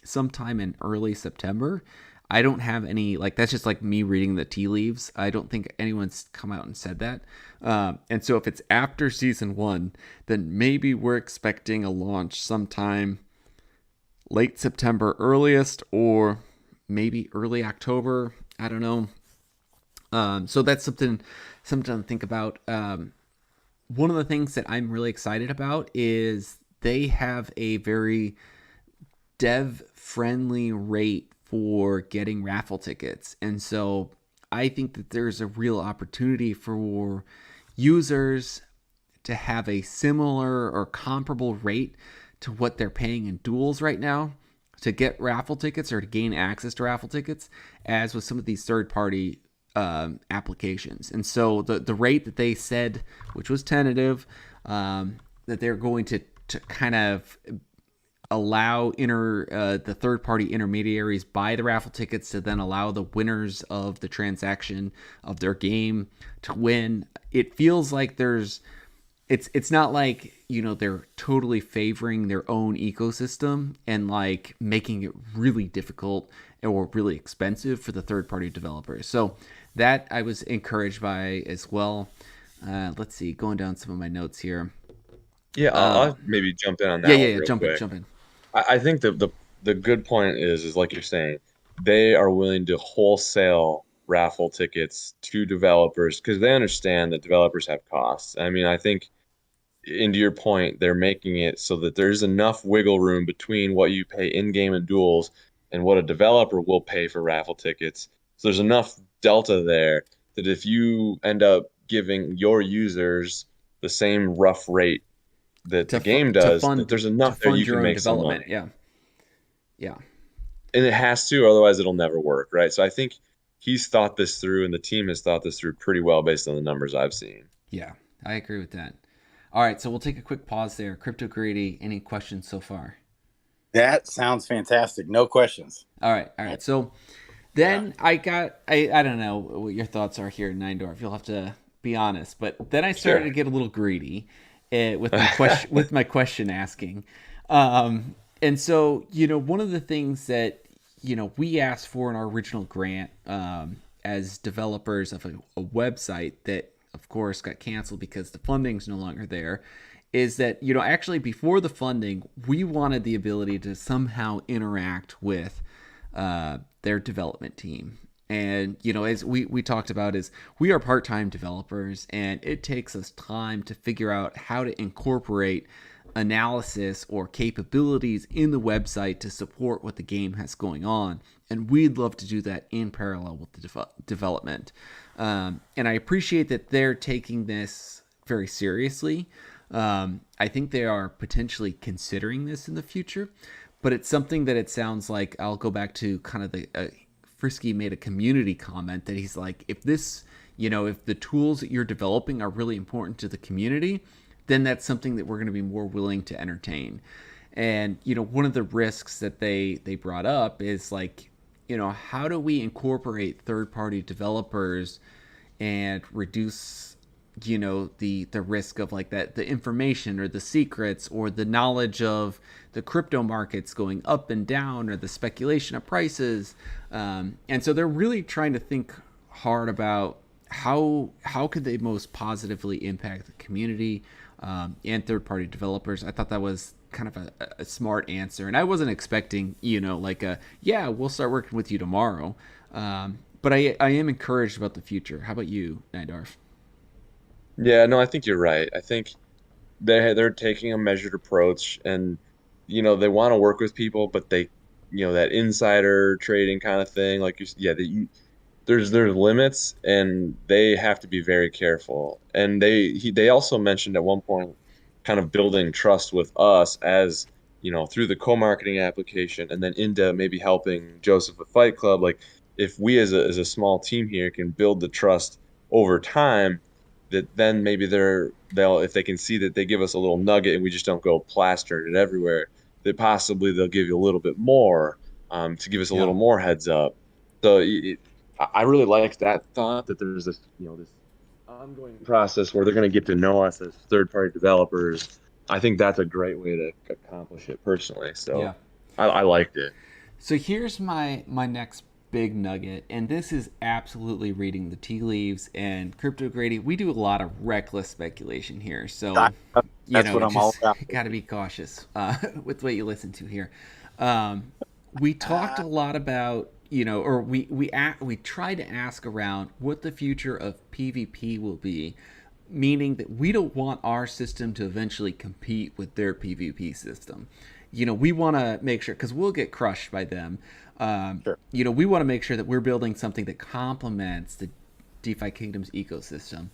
sometime in early September. I don't have any, that's just like me reading the tea leaves. I don't think anyone's come out and said that. And so if it's after season 1, then maybe we're expecting a launch sometime late September earliest, or maybe early October. I don't know. So that's something to think about. One of the things that I'm really excited about is they have a very dev-friendly rate for getting raffle tickets. And so I think that there's a real opportunity for users to have a similar or comparable rate to what they're paying in duels right now to get raffle tickets or to gain access to raffle tickets, as with some of these third-party applications. And so the rate that they said, which was tentative, that they're going to kind of allow the third-party intermediaries buy the raffle tickets to then allow the winners of the transaction of their game to win. It feels like it's not like, they're totally favoring their own ecosystem and like making it really difficult or really expensive for the third-party developers. So that I was encouraged by as well. Let's see, going down some of my notes here. Yeah, I'll maybe jump in on that. Yeah, jump in. I think the good point is like you're saying, they are willing to wholesale raffle tickets to developers because they understand that developers have costs. I mean, I think, into your point, they're making it so that there's enough wiggle room between what you pay in-game and duels and what a developer will pay for raffle tickets. So there's enough delta there that if you end up giving your users the same rough rate that the game does, that there's enough there you can make some money. Yeah. And it has to, otherwise it'll never work, right? So I think he's thought this through, and the team has thought this through pretty well based on the numbers I've seen. Yeah, I agree with that. All right, so we'll take a quick pause there. CryptoGrady, any questions so far? That sounds fantastic. No questions. All right. So then I don't know what your thoughts are here, Neindorf. You'll have to be honest. But then I started to get a little greedy with my question asking. And so, one of the things that, we asked for in our original grant as developers of a website that, of course, got canceled because the funding's no longer there, is that, actually before the funding, we wanted the ability to somehow interact with their development team. And, as we talked about, is we are part-time developers, and it takes us time to figure out how to incorporate analysis or capabilities in the website to support what the game has going on. And we'd love to do that in parallel with the development. And I appreciate that they're taking this very seriously. I think they are potentially considering this in the future, but it's something that it sounds like, I'll go back to kind of the Frisky made a community comment that he's like, if this, if the tools that you're developing are really important to the community, then that's something that we're going to be more willing to entertain. And, one of the risks that they brought up is like, how do we incorporate third-party developers and reduce, the risk of like that, the information or the secrets or the knowledge of the crypto markets going up and down or the speculation of prices. And so they're really trying to think hard about how could they most positively impact the community and third-party developers. I thought that was kind of a smart answer, and I wasn't expecting, we'll start working with you tomorrow. But I am encouraged about the future. How about you, Nidarf? Yeah, no, I think you're right. I think they're taking a measured approach, and they want to work with people, but they, that insider trading kind of thing, like there's limits, and they have to be very careful. And they also mentioned at one point kind of building trust with us as, through the co-marketing application, and then into maybe helping Joseph with Fight Club. Like, if we as a small team here can build the trust over time, that then maybe they'll if they can see that they give us a little nugget and we just don't go plastering it everywhere, that possibly they'll give you a little bit more to give us a little more heads up. So I really like that thought, that there's this this ongoing process where they're going to get to know us as third-party developers. I think that's a great way to accomplish it personally. So I liked it. So here's my next big nugget, and this is absolutely reading the tea leaves. And CryptoGrady, we do a lot of reckless speculation here, so that's what I'm all about. Got to be cautious with what you listen to here. We talked a lot about or we tried to ask around what the future of PvP will be, meaning that we don't want our system to eventually compete with their PvP system. We want to make sure, because we'll get crushed by them. Sure. We want to make sure that we're building something that complements the DeFi Kingdom's ecosystem.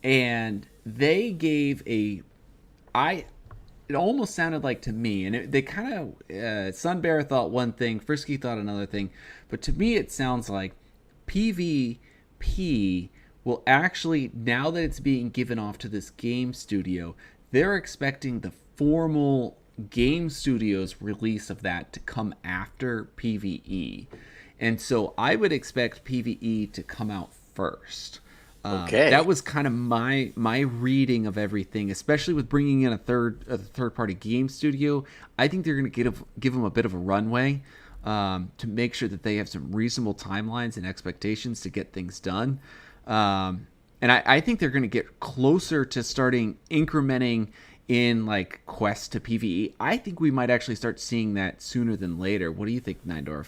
And they gave it almost sounded like to me, and they kind of, Sunbear thought one thing, Frisky thought another thing, but to me it sounds like PvP will actually, now that it's being given off to this game studio, they're expecting the formal game studio's release of that to come after PvE. And so I would expect PvE to come out first. Okay. That was kind of my reading of everything, especially with bringing in a third party game studio. I think they're going to give them a bit of a runway to make sure that they have some reasonable timelines and expectations to get things done. And I think they're going to get closer to starting incrementing in like quests to PvE. I think we might actually start seeing that sooner than later. What do you think, Nindorf?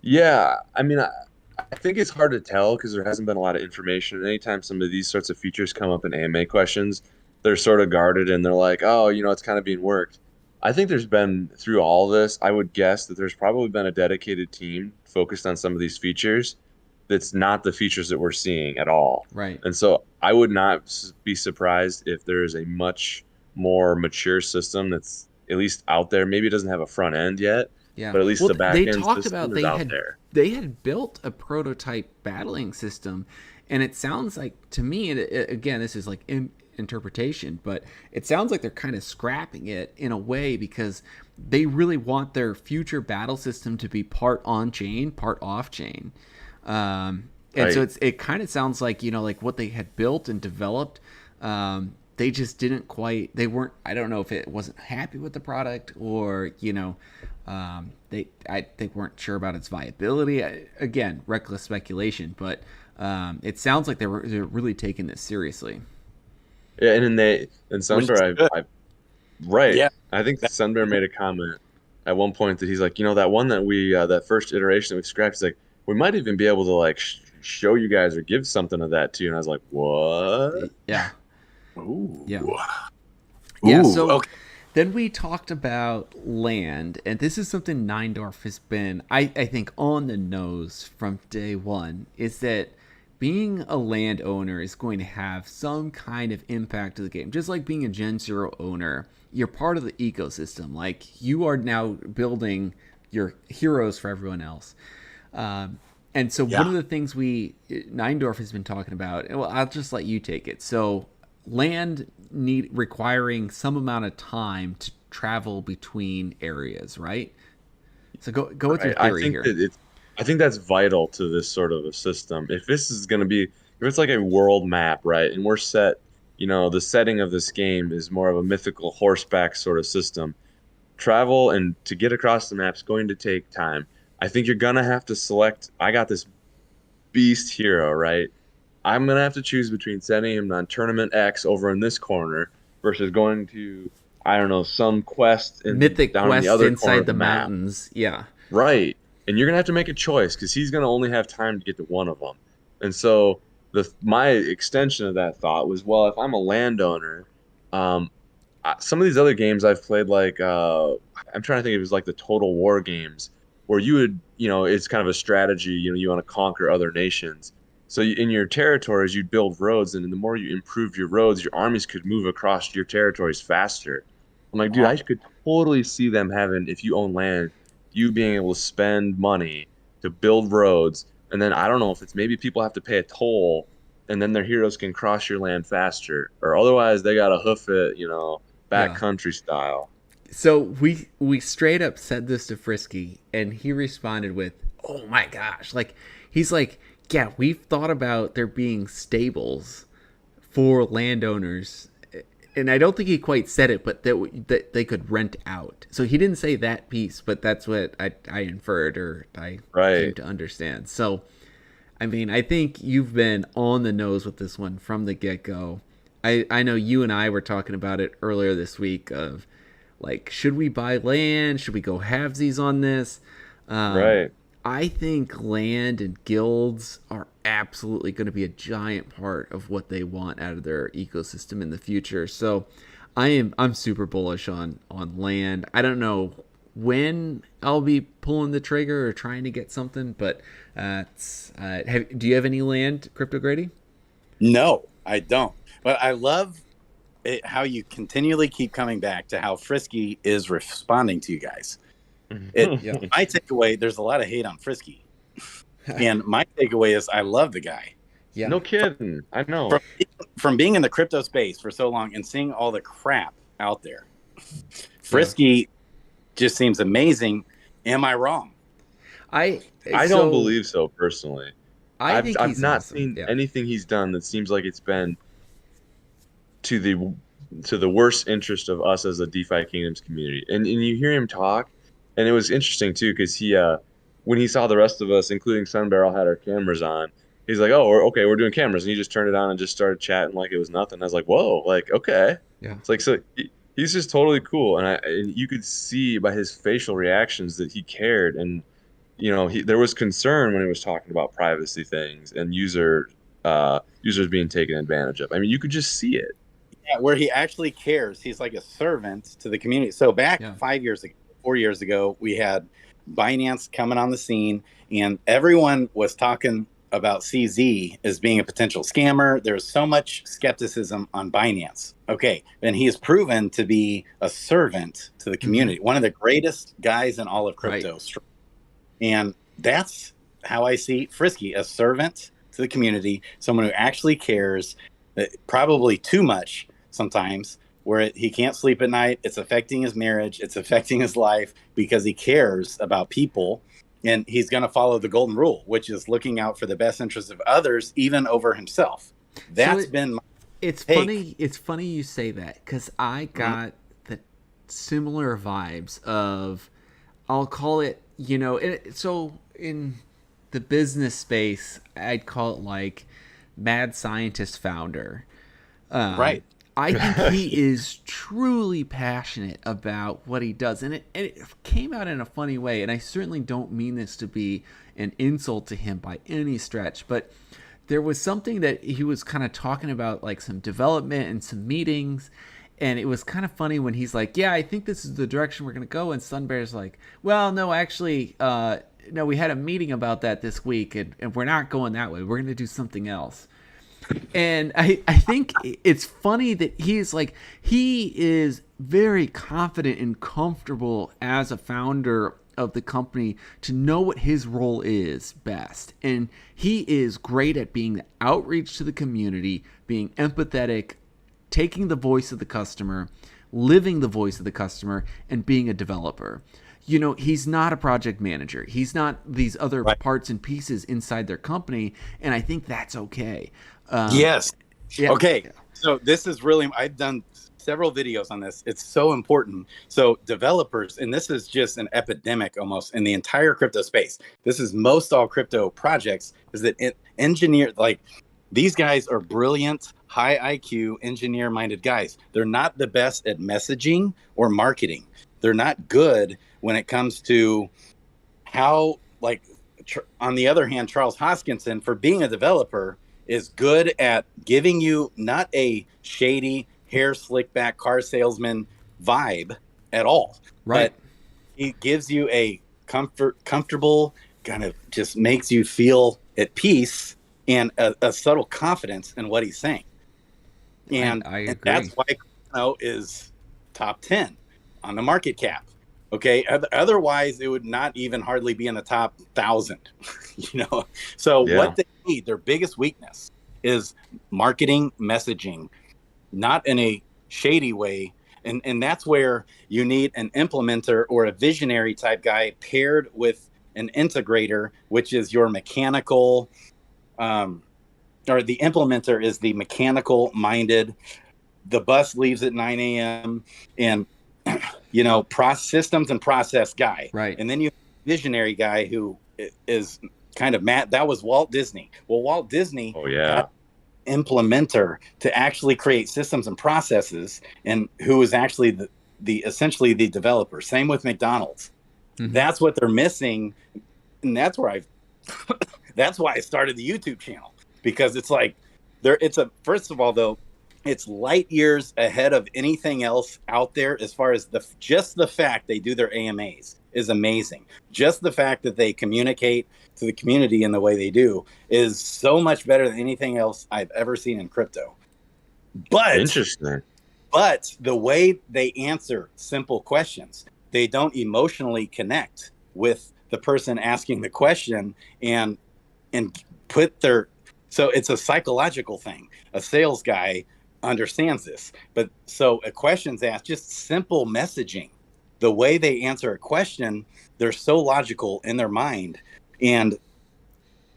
Yeah, I mean, I think it's hard to tell because there hasn't been a lot of information. And anytime some of these sorts of features come up in AMA questions, they're sort of guarded and they're like, oh, it's kind of being worked. I think there's been, through all this, I would guess that there's probably been a dedicated team focused on some of these features that's not the features that we're seeing at all. Right. And so I would not be surprised if there's a much more mature system that's at least out there. Maybe it doesn't have a front end yet. Yeah. But at least the back end system is out there. They had built a prototype battling system, and it sounds like, to me, again, this is like interpretation, but it sounds like they're kind of scrapping it in a way because they really want their future battle system to be part on-chain, part off-chain. And right. So it kind of sounds like, like what they had built and developed, they just didn't quite. They weren't. I don't know if it wasn't happy with the product, or they weren't sure about its viability. Again, reckless speculation, but it sounds like they're really taking this seriously. Yeah, and then Sunbear, right. Yeah. I think Sunbear made a comment at one point that he's like, that one that we that first iteration that we scrapped, he's like, we might even be able to like show you guys or give something of that to you. And I was like, what? Yeah. Ooh. Yeah. Ooh, Yeah. So okay. then we talked about land, and this is something Neindorf has been, I think, on the nose from day one, is that being a landowner is going to have some kind of impact to the game. Just like being a Gen Zero owner, you're part of the ecosystem. Like, you are now building your heroes for everyone else. And so one of the things Neindorf has been talking about, well, I'll just let you take it. So land requiring some amount of time to travel between areas, right? So go with your theory here. I think that's vital to this sort of a system. If this is going to be, if it's like a world map, right, and we're set, the setting of this game is more of a mythical horseback sort of system. Travel and to get across the map is going to take time. I think you're going to have to select, I got this beast hero, right? I'm going to have to choose between sending him on Tournament X over in this corner versus going to, I don't know, some quest mythic down quest in the other inside corner of the map. mountains. Yeah. Right. And you're going to have to make a choice because he's going to only have time to get to one of them. And so my extension of that thought was, well, if I'm a landowner, some of these other games I've played, like I'm trying to think, it was like the Total War games where you would, it's kind of a strategy, you want to conquer other nations. So in your territories, you'd build roads, and the more you improve your roads, your armies could move across your territories faster. I'm like, dude, I could totally see them having, if you own land, you being able to spend money to build roads, and then I don't know if it's maybe people have to pay a toll, and then their heroes can cross your land faster, or otherwise they gotta hoof it, backcountry style. So we straight up said this to Frisky, and he responded with, "Oh my gosh!" Like, he's like, "Yeah, we've thought about there being stables for landowners." And I don't think he quite said it, but that they could rent out. So he didn't say that piece, but that's what I inferred, or I came to understand. So, I mean, I think you've been on the nose with this one from the get-go. I know you and I were talking about it earlier this week of, like, should we buy land? Should we go halvesies on this? Right. I think land and guilds are absolutely going to be a giant part of what they want out of their ecosystem in the future. So I'm super bullish on land. I don't know when I'll be pulling the trigger or trying to get something, but do you have any land, CryptoGrady? No, I don't. But I love how you continually keep coming back to how Frisky is responding to you guys. My takeaway, there's a lot of hate on Frisky. And my takeaway is I love the guy. Yeah. No kidding. I know. From being in the crypto space for so long and seeing all the crap out there, Frisky just seems amazing. Am I wrong? I don't believe so personally. I've not seen anything he's done that seems like it's been to the worst interest of us as a DeFi Kingdoms community. And you hear him talk, and it was interesting too, because he when he saw the rest of us, including Sunbarrel, had our cameras on, he's like, "Oh, we're doing cameras," and he just turned it on and just started chatting like it was nothing. I was like, "Whoa, like, okay." Yeah. It's like, so he's just totally cool, and you could see by his facial reactions that he cared, and there was concern when he was talking about privacy things and users being taken advantage of. I mean, you could just see it. Yeah, where he actually cares. He's like a servant to the community. So back 4 years ago, we had Binance coming on the scene, and everyone was talking about CZ as being a potential scammer. There's so much skepticism on Binance. Okay, and he has proven to be a servant to the community, one of the greatest guys in all of crypto. Right. And that's how I see Frisky, a servant to the community, someone who actually cares, probably too much sometimes, where he can't sleep at night. It's affecting his marriage. It's affecting his life because he cares about people. And he's going to follow the golden rule, which is looking out for the best interests of others, even over himself. That's been my It's Hey. funny. It's funny you say that because I got the similar vibes of, I'll call it, so in the business space, I'd call it like mad scientist founder. Right. I think he is truly passionate about what he does, and it came out in a funny way. And I certainly don't mean this to be an insult to him by any stretch, but there was something that he was kind of talking about, like some development and some meetings, and it was kind of funny when he's like, "Yeah, I think this is the direction we're going to go," and Sunbear's like, "Well, no, actually, no, we had a meeting about that this week, and we're not going that way. We're going to do something else." And I think it's funny that he is very confident and comfortable as a founder of the company to know what his role is best. And he is great at being the outreach to the community, being empathetic, taking the voice of the customer, living the voice of the customer, and being a developer. He's not a project manager. He's not these other parts and pieces inside their company. And I think that's okay. Yes. Yeah. Okay. So this is really, I've done several videos on this. It's so important. So developers, and this is just an epidemic almost in the entire crypto space. This is most all crypto projects, is that engineer, like these guys are brilliant, high IQ, engineer-minded guys. They're not the best at messaging or marketing. They're not good when it comes to how, like, on the other hand, Charles Hoskinson, for being a developer, is good at giving you not a shady, hair slick back car salesman vibe at all. Right. But he gives you a comfortable, kind of just makes you feel at peace and a subtle confidence in what he's saying. And, I agree. And that's why Crypto is top 10 on the market cap. Okay. Otherwise, it would not even hardly be in the top 1,000. So what they need, their biggest weakness is marketing, messaging, not in a shady way. And that's where you need an implementer or a visionary type guy paired with an integrator, which is your mechanical, or the implementer is the mechanical minded. The bus leaves at 9 a.m. and systems and process guy. Right. And then you have a visionary guy who is kind of mad. That was Walt Disney. Well, Walt Disney had an implementer to actually create systems and processes, and who was actually the essentially the developer. Same with McDonald's. Mm-hmm. That's what they're missing. And that's where that's why I started the YouTube channel, because it's like first of all, though, it's light years ahead of anything else out there as far as just the fact they do their AMAs is amazing. Just the fact that they communicate to the community in the way they do is so much better than anything else I've ever seen in crypto. But interesting. But the way they answer simple questions, they don't emotionally connect with the person asking the question and put so it's a psychological thing. A sales guy understands this, but so a question's asked, just simple messaging, the way they answer a question, they're so logical in their mind, and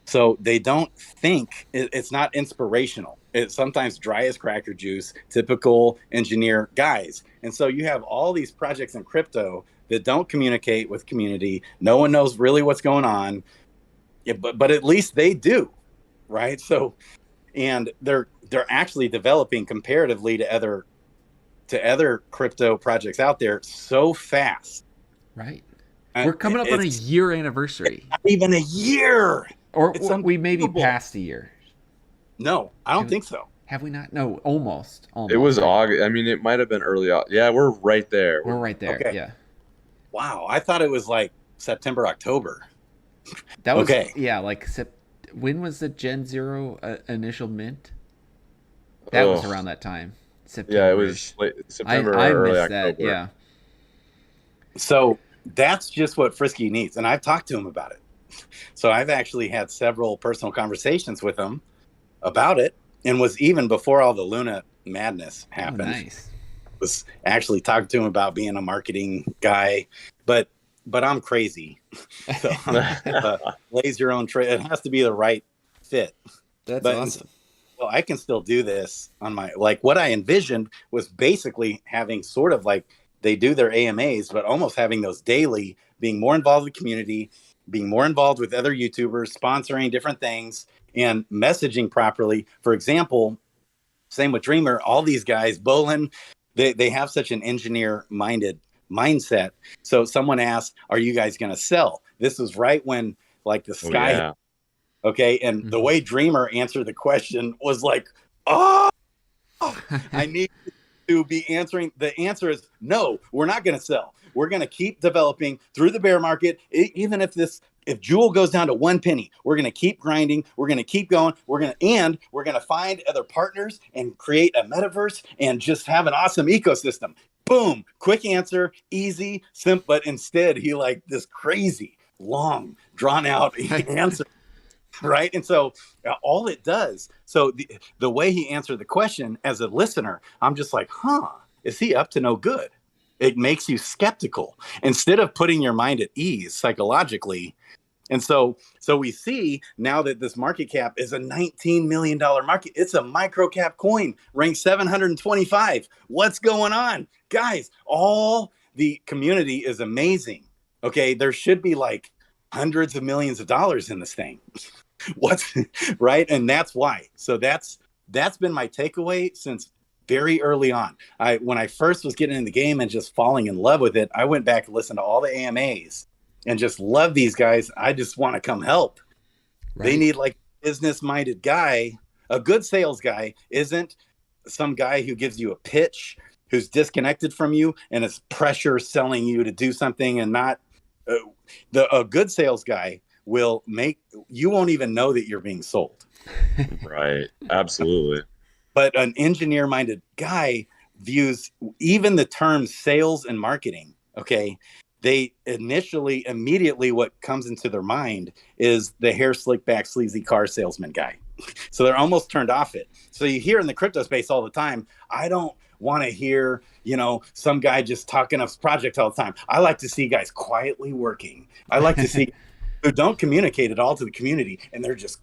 so they don't think it's not inspirational. It's sometimes dry as cracker juice, typical engineer guys. And so you have all these projects in crypto that don't communicate with community. No one knows really what's going on, but at least they do, right? So, and they're actually developing comparatively to other crypto projects out there so fast. Right. We're coming up on a year anniversary. Not even a year. Or we may be past a year. No, I don't think so. Have we not? No, almost. It was August. I mean, it might have been early. Yeah, we're right there. We're right there. Okay. Yeah. Wow. I thought it was like September, October. That was, yeah, like when was the Gen Zero initial mint? That was around that time. September. Yeah, it was late September I or early missed October. that, yeah. So that's just what Frisky needs. And I've talked to him about it. So I've actually had several personal conversations with him about it, and was even before all the Luna madness happened. Oh, nice. Was actually talking to him about being a marketing guy, but I'm crazy. So blaze your own trail. It has to be the right fit. That's awesome. well, I can still do this on my, like what I envisioned was basically having sort of like they do their AMAs, but almost having those daily, being more involved with the community, being more involved with other YouTubers, sponsoring different things and messaging properly. For example, same with Dreamer, all these guys, Bolin, they have such an engineer minded mindset. So someone asked, are you guys going to sell? This was right when like the sky. Yeah. Okay. And the way Dreamer answered the question was like, oh, I need to be answering. The answer is no, we're not going to sell. We're going to keep developing through the bear market. Even if Jewel goes down to 1 penny, we're going to keep grinding. We're going to keep going. We're going to find other partners and create a metaverse and just have an awesome ecosystem. Boom. Quick answer, easy, simple. But instead he like this crazy, long, drawn out answer. Right. And so all it does. So the way he answered the question as a listener, I'm just like, is he up to no good? It makes you skeptical instead of putting your mind at ease psychologically. And so we see now that this market cap is a $19 million market. It's a micro cap coin ranked 725. What's going on? Guys, all the community is amazing. Okay. There should be like hundreds of millions of dollars in this thing. What's right? And that's why. So that's been my takeaway since very early on. When I first was getting in the game and just falling in love with it, I went back and listened to all the AMAs and just love these guys. I just want to come help. Right. They need like a business-minded guy. A good sales guy isn't some guy who gives you a pitch, who's disconnected from you and is pressure selling you to do something and not a good sales guy will make you won't even know that you're being sold. Right. Absolutely. But an engineer-minded guy views even the terms sales and marketing. Okay. They immediately what comes into their mind is the hair slick back, sleazy car salesman guy. So they're almost turned off it. So you hear in the crypto space all the time, I don't want to hear, some guy just talking of projects all the time. I like to see guys quietly working. I like to see who don't communicate at all to the community, and they're just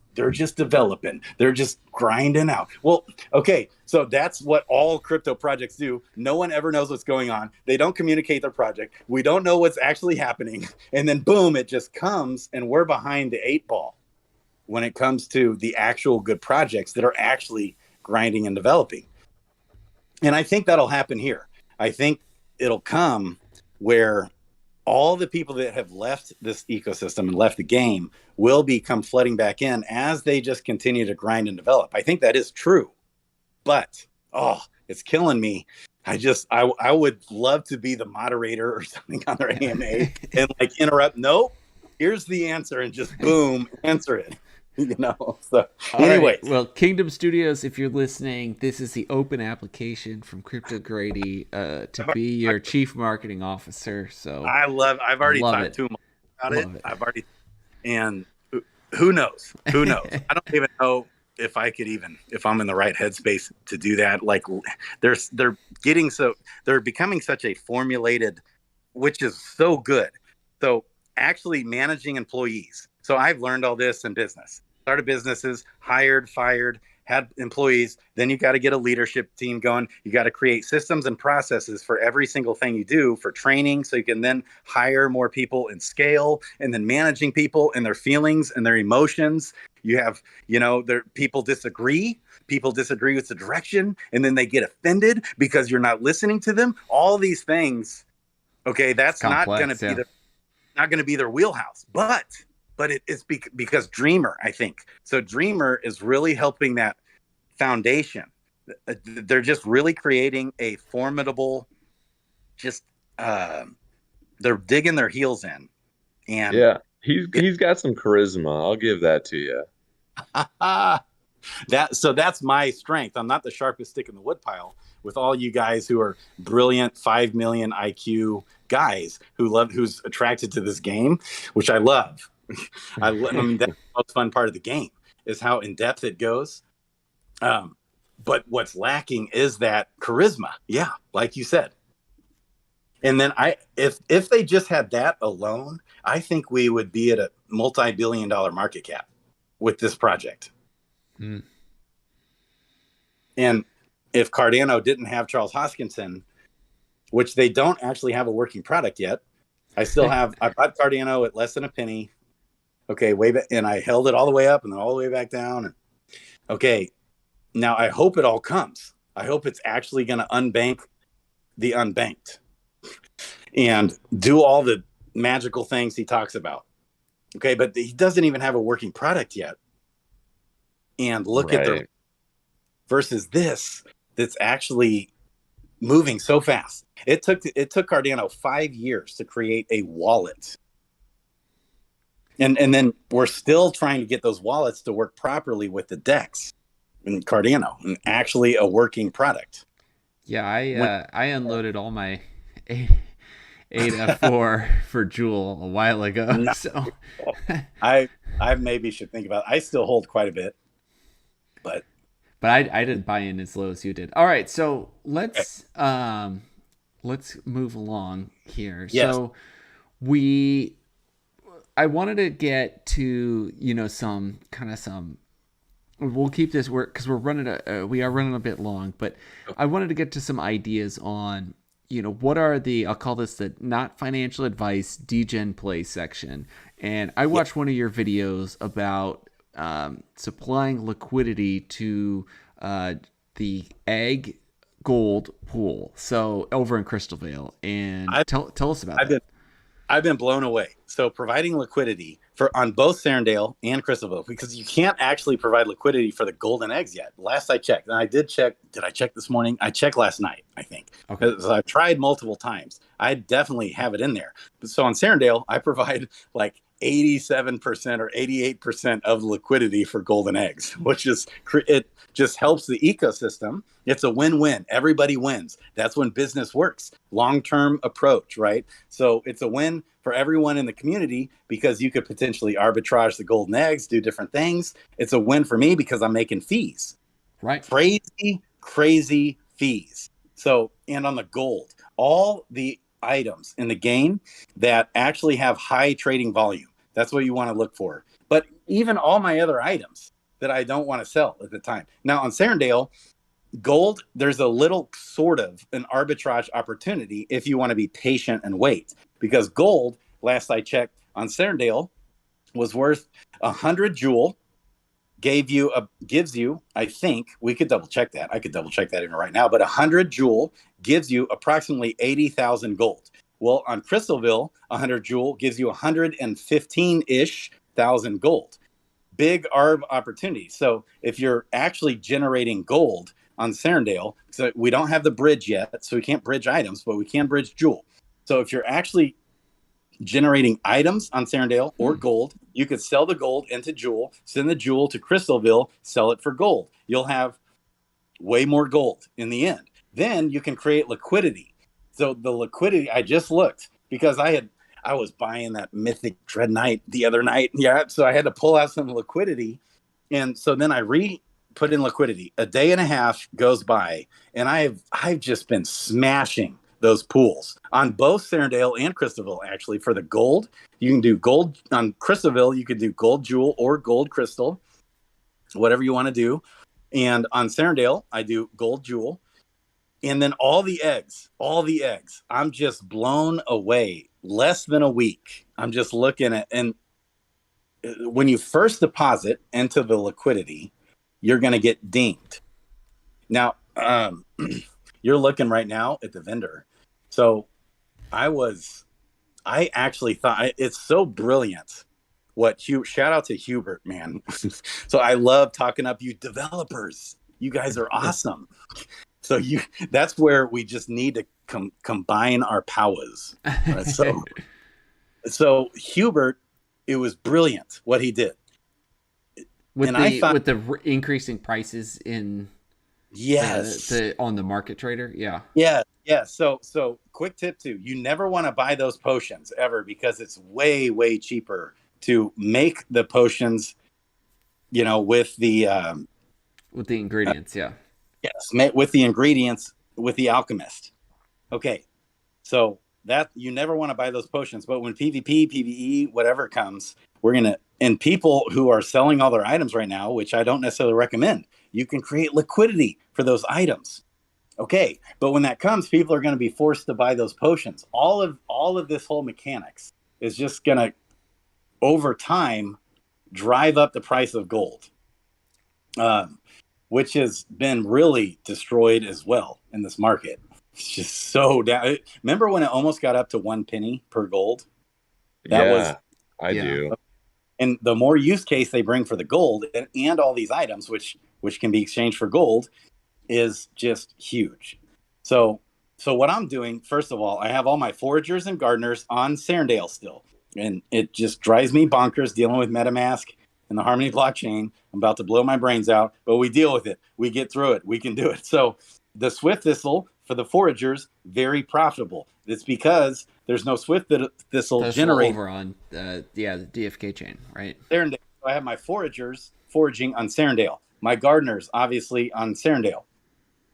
developing. They're just grinding out. Well, okay, so that's what all crypto projects do. No one ever knows what's going on. They don't communicate their project. We don't know what's actually happening, and then boom, it just comes, and we're behind the 8 ball when it comes to the actual good projects that are actually grinding and developing. And I think that'll happen here. I think it'll come where all the people that have left this ecosystem and left the game will become flooding back in as they just continue to grind and develop. I think that is true, but it's killing me. I would love to be the moderator or something on their AMA and like interrupt. Nope, here's the answer, and just boom, answer it. So anyway. Right. Well, Kingdom Studios, if you're listening, this is the open application from CryptoGrady to be your chief marketing officer. So I've already talked to him about it. I've already, and who knows? I don't even know if I'm in the right headspace to do that. Like they're becoming such a formulated, which is so good. So actually managing employees. So I've learned all this in business. Started businesses, hired, fired, had employees. Then you got to get a leadership team going. You got to create systems and processes for every single thing you do for training, so you can then hire more people and scale, and then managing people and their feelings and their emotions. You have, people disagree. People disagree with the direction, and then they get offended because you're not listening to them. All these things. Okay, that's not going to be their wheelhouse, but it's because Dreamer, I think. So Dreamer is really helping that foundation. They're just really creating a formidable, they're digging their heels in. And yeah, he's got some charisma. I'll give that to you. That's my strength. I'm not the sharpest stick in the woodpile with all you guys who are brilliant 5 million IQ guys who's attracted to this game, which I love. I mean, that's the most fun part of the game is how in depth it goes. But what's lacking is that charisma. Yeah, like you said. And then if they just had that alone, I think we would be at a multi-billion-dollar market cap with this project. And if Cardano didn't have Charles Hoskinson, which they don't actually have a working product yet, I bought Cardano at less than a penny. Okay, way back, and I held it all the way up and then all the way back down. And okay, now I hope it all comes. I hope it's actually going to unbank the unbanked and do all the magical things he talks about. Okay, but he doesn't even have a working product yet. And look at the versus this that's actually moving so fast. It took Cardano 5 years to create a wallet. And then we're still trying to get those wallets to work properly with the DEX and Cardano and actually a working product. Yeah, I unloaded all my ADA4 for Jewel a while ago. No. So I maybe should think about it. I still hold quite a bit. But I didn't buy in as low as you did. All right, so let's move along here. Yes. So I wanted to get to, some we'll keep this work because we are running a bit long, but I wanted to get to some ideas on, what are I'll call this the not financial advice Degen Plays section. And I watched one of your videos about supplying liquidity to the egg gold pool. So over in Crystal Vale, and tell us about that. I've been blown away. So providing liquidity on both Serendale and Crystal Vale, because you can't actually provide liquidity for the golden eggs yet. Last I checked, and I did check. Did I check this morning? I checked last night, I think. Okay. So I've tried multiple times. I definitely have it in there. So on Serendale, I provide like 87% or 88% of liquidity for golden eggs, which is, it just helps the ecosystem. It's a win-win. Everybody wins. That's when business works. Long-term approach, right? So it's a win for everyone in the community because you could potentially arbitrage the golden eggs, do different things. It's a win for me because I'm making fees. Right. Crazy fees. So, and on the gold, all the items in the game that actually have high trading volume, that's what you want to look for. But even all my other items that I don't want to sell at the time. Now on Serendale, gold, there's a little sort of an arbitrage opportunity if you want to be patient and wait. Because gold, last I checked on Serendale, was worth 100 Joule, gives you, I think, we could double check that. I could double check that even right now, but 100 Joule gives you approximately 80,000 gold. Well, on Crystalville, 100 Joule gives you 115-ish thousand gold. Big ARB opportunity. So if you're actually generating gold on Serendale, so we don't have the bridge yet, so we can't bridge items, but we can bridge Joule. So if you're actually generating items on Serendale or gold, you could sell the gold into Joule, send the Joule to Crystalville, sell it for gold. You'll have way more gold in the end. Then you can create liquidity. So the liquidity, I just looked because I was buying that Mythic Dread Knight the other night. Yeah, so I had to pull out some liquidity. And so then I put in liquidity. A day and a half goes by, and I've just been smashing those pools on both Serendale and Crystalville. Actually, for the gold, you can do gold on Crystalville. You could do gold Joule or gold crystal, whatever you want to do. And on Serendale, I do gold Joule. And then all the eggs, I'm just blown away. Less than a week. I'm just looking at, and when you first deposit into the liquidity, you're going to get dinged. Now, you're looking right now at the vendor. So I actually thought it's so brilliant. Shout out to Hubert, man. So I love talking up you developers. You guys are awesome. So that's where we just need to combine our powers. Right? So Hubert, it was brilliant what he did. With the increasing prices in on the market trader, yeah. So quick tip too: you never want to buy those potions ever because it's way cheaper to make the potions. With the ingredients, yeah. Yes, with the ingredients with the alchemist. Okay, so that you never want to buy those potions, but when PvP, PvE, whatever comes, and people who are selling all their items right now, which I don't necessarily recommend, you can create liquidity for those items. Okay, but when that comes, people are going to be forced to buy those potions. All of this whole mechanics is just going to, over time, drive up the price of gold, which has been really destroyed as well in this market. It's just so down. Remember when it almost got up to 1 penny per gold? I do. And the more use case they bring for the gold and all these items, which can be exchanged for gold, is just huge. So what I'm doing, first of all, I have all my foragers and gardeners on Serendale still. And it just drives me bonkers dealing with MetaMask and the Harmony blockchain. I'm about to blow my brains out, but we deal with it. We get through it. We can do it. So the Swift Thistle for the foragers, very profitable. It's because there's no Swift Thistle generated over on the DFK chain, right? Serendale. So I have my foragers foraging on Serendale. My gardeners, obviously, on Serendale.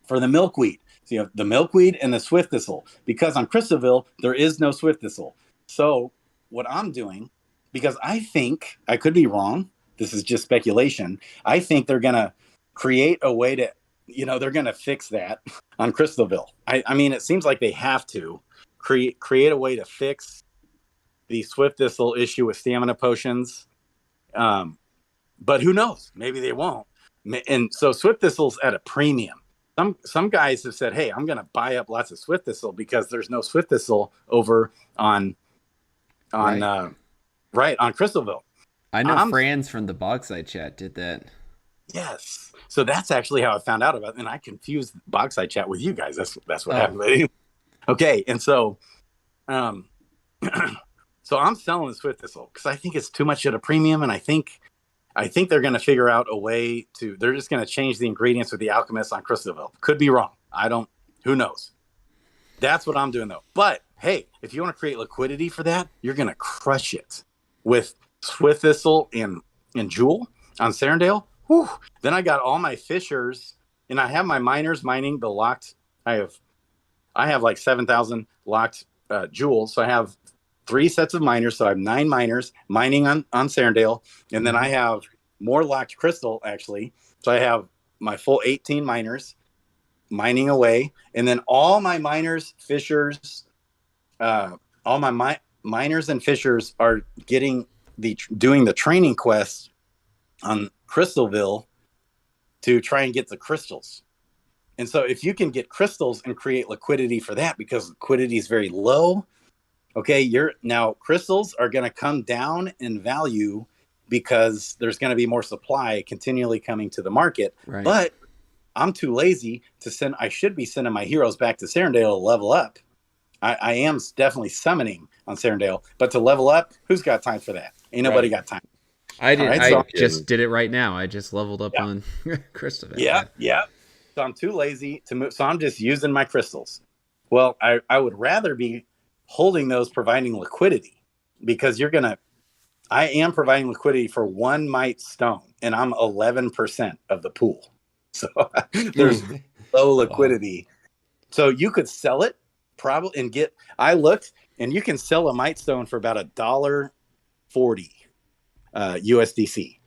For the milkweed, so you have the milkweed and the Swift Thistle. Because on Crystalville, there is no Swift Thistle. So what I'm doing, because I think, I could be wrong, this is just speculation, I think they're going to create a way to, they're going to fix that on Crystalville. I mean, it seems like they have to create a way to fix the Swift Thistle issue with stamina potions. But who knows? Maybe they won't. And so Swift Thistle's at a premium. Some guys have said, hey, I'm going to buy up lots of Swift Thistle because there's no Swift Thistle over on Crystalville. I know Franz from the Bogside chat did that. Yes. So that's actually how I found out about it. And I confused Bogside chat with you guys. That's what happened. Okay. And so so I'm selling the Swift Thistle because I think it's too much at a premium. And I think they're going to figure out a way they're just going to change the ingredients with the alchemists on Crystalville. Could be wrong. Who knows? That's what I'm doing though. But hey, if you want to create liquidity for that, you're going to crush it with Swift Thistle and Jewel on Serendale. Whew. Then I got all my fishers and I have my miners mining the locked. I have like 7,000 locked jewels. So I have 3 sets of miners. So I have 9 miners mining on Serendale. And then I have more locked crystal actually. So I have my full 18 miners mining away. And then all my miners, fishers, all my miners and fishers are doing the training quests on Crystalville to try and get the crystals. And so if you can get crystals and create liquidity for that, because liquidity is very low, okay, now crystals are going to come down in value because there's going to be more supply continually coming to the market. Right. But I'm too lazy to send. I should be sending my heroes back to Serendale to level up. I am definitely summoning on Serendale, but to level up, who's got time for that? Ain't nobody got time. I did. Right, I just did it right now. I just leveled up on Crystal. Yeah. So I'm too lazy to move. So I'm just using my crystals. Well, I would rather be holding those, providing liquidity, because I am providing liquidity for 1 might stone, and I'm 11% of the pool. So there's low liquidity. Wow. So you could sell it probably and I looked, and you can sell a might stone for about $1.40 USDC.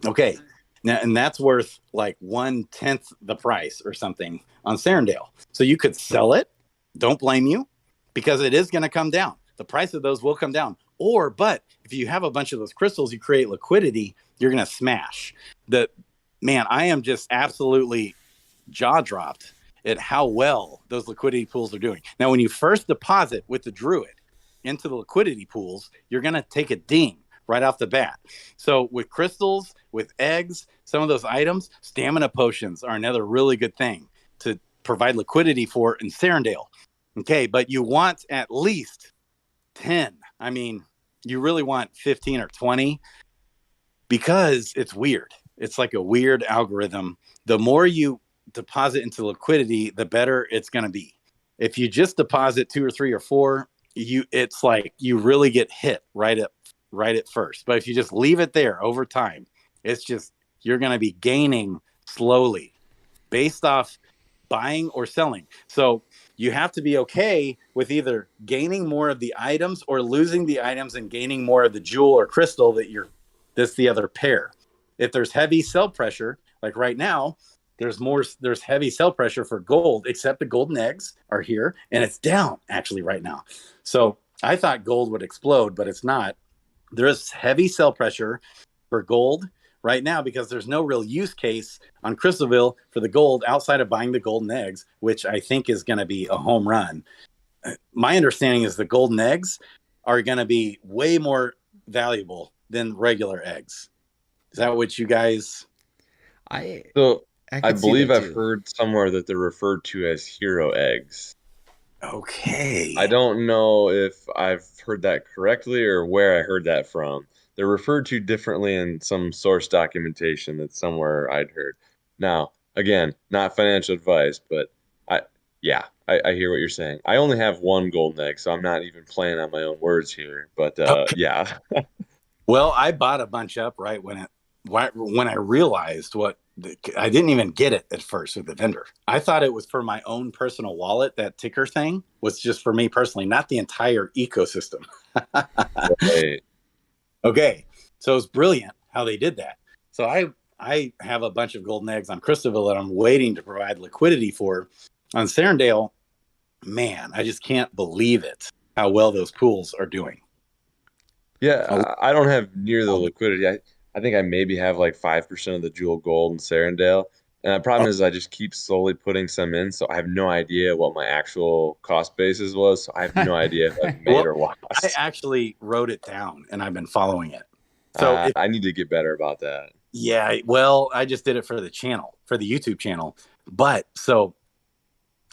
Okay. Now, and that's worth like 1/10 the price or something on Serendale. So you could sell it. Don't blame you, because it is going to come down. The price of those will come down. But if you have a bunch of those crystals, you create liquidity, you're going to smash. I am just absolutely jaw dropped at how well those liquidity pools are doing. Now, when you first deposit with the Druid into the liquidity pools, you're going to take a ding right off the bat. So with crystals, with eggs, some of those items, stamina potions are another really good thing to provide liquidity for in Serendale. Okay, but you want at least 10. I mean, you really want 15 or 20, because it's weird. It's like a weird algorithm. The more you deposit into liquidity, the better it's going to be. If you just deposit 2 or 3 or 4, it's like you really get hit right at first. But if you just leave it there over time, it's just, you're going to be gaining slowly based off buying or selling. So you have to be okay with either gaining more of the items or losing the items and gaining more of the jewel or crystal that's the other pair. If there's heavy sell pressure, Like right now, there's heavy sell pressure for gold, except the golden eggs are here and it's down actually right now. So I thought gold would explode, but it's not. There is heavy sell pressure for gold right now because there's no real use case on Crystalville for the gold outside of buying the golden eggs, which I think is going to be a home run. My understanding is the golden eggs are going to be way more valuable than regular eggs. Is that what you guys? So I I could see believe that I've too. heard somewhere that they're referred to as hero eggs. Okay. I don't know if I've heard that correctly or where I heard that from. They're referred to differently in some source documentation that's somewhere I'd heard. Now, again, not financial advice, but I hear what you're saying. I only have one golden egg, so I'm not even playing on my own words here. But yeah. Well, I bought a bunch up right when I realized I didn't even get it at first with the vendor. I thought it was for my own personal wallet. That ticker thing was just for me personally, not the entire ecosystem. Right. Okay, so it's brilliant how they did that. So I have a bunch of golden eggs on Crystalville that I'm waiting to provide liquidity for. On Serendale, man, I just can't believe it how well those pools are doing. Yeah, I don't have near the liquidity. I think I maybe have like 5% of the jewel gold in Serendale. And the problem is I just keep slowly putting some in, so I have no idea what my actual cost basis was. So I have no idea if I've made or I lost. actually wrote it down and I've been following it. So I need to get better about that. yeah, well, I just did it for the channel, for the YouTube channel. But so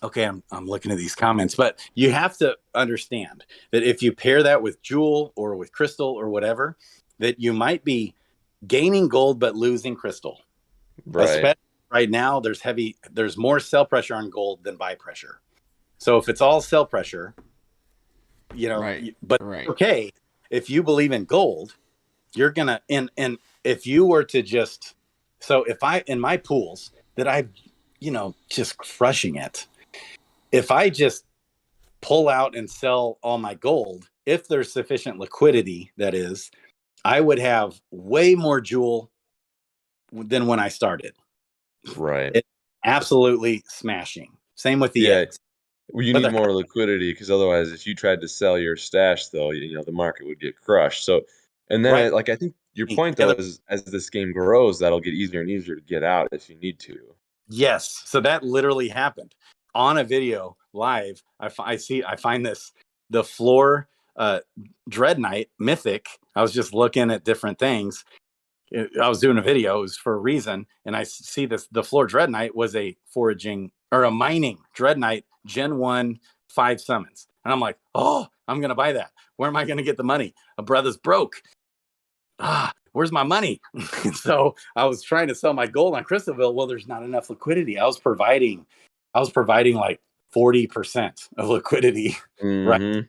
okay, I'm looking at these comments, but you have to understand that if you pair that with jewel or with crystal or whatever, that you might be gaining gold but losing crystal. Right. Especially right now, there's more sell pressure on gold than buy pressure. So if it's all sell pressure, Right. but Right. okay, if you believe in gold, you're gonna and if you were to just if I in my pools that I just crushing it, if I just pull out and sell all my gold, if there's sufficient liquidity, that is, I would have way more jewel than when I started. Right. It's absolutely smashing. Same with the Yeah. eggs. Well, you But need more liquidity because otherwise, if you tried to sell your stash, though, the market would get crushed. So, and then right. I think your point The though other, is as this game grows, that'll get easier and easier to get out if you need to. yes. So that literally happened on a video live. I find the floor Dread Knight mythic. I was just looking at different things. I was doing a video. It was for a reason, and I see the floor Dread Knight was a foraging or a mining Dread Knight Gen 1 5 summons. And I'm like, oh, I'm gonna buy that. Where am I gonna get the money? A brother's broke. Where's my money? So I was trying to sell my gold on Crystalville. Well, there's not enough liquidity. I was providing like 40% of liquidity, right? Mm-hmm.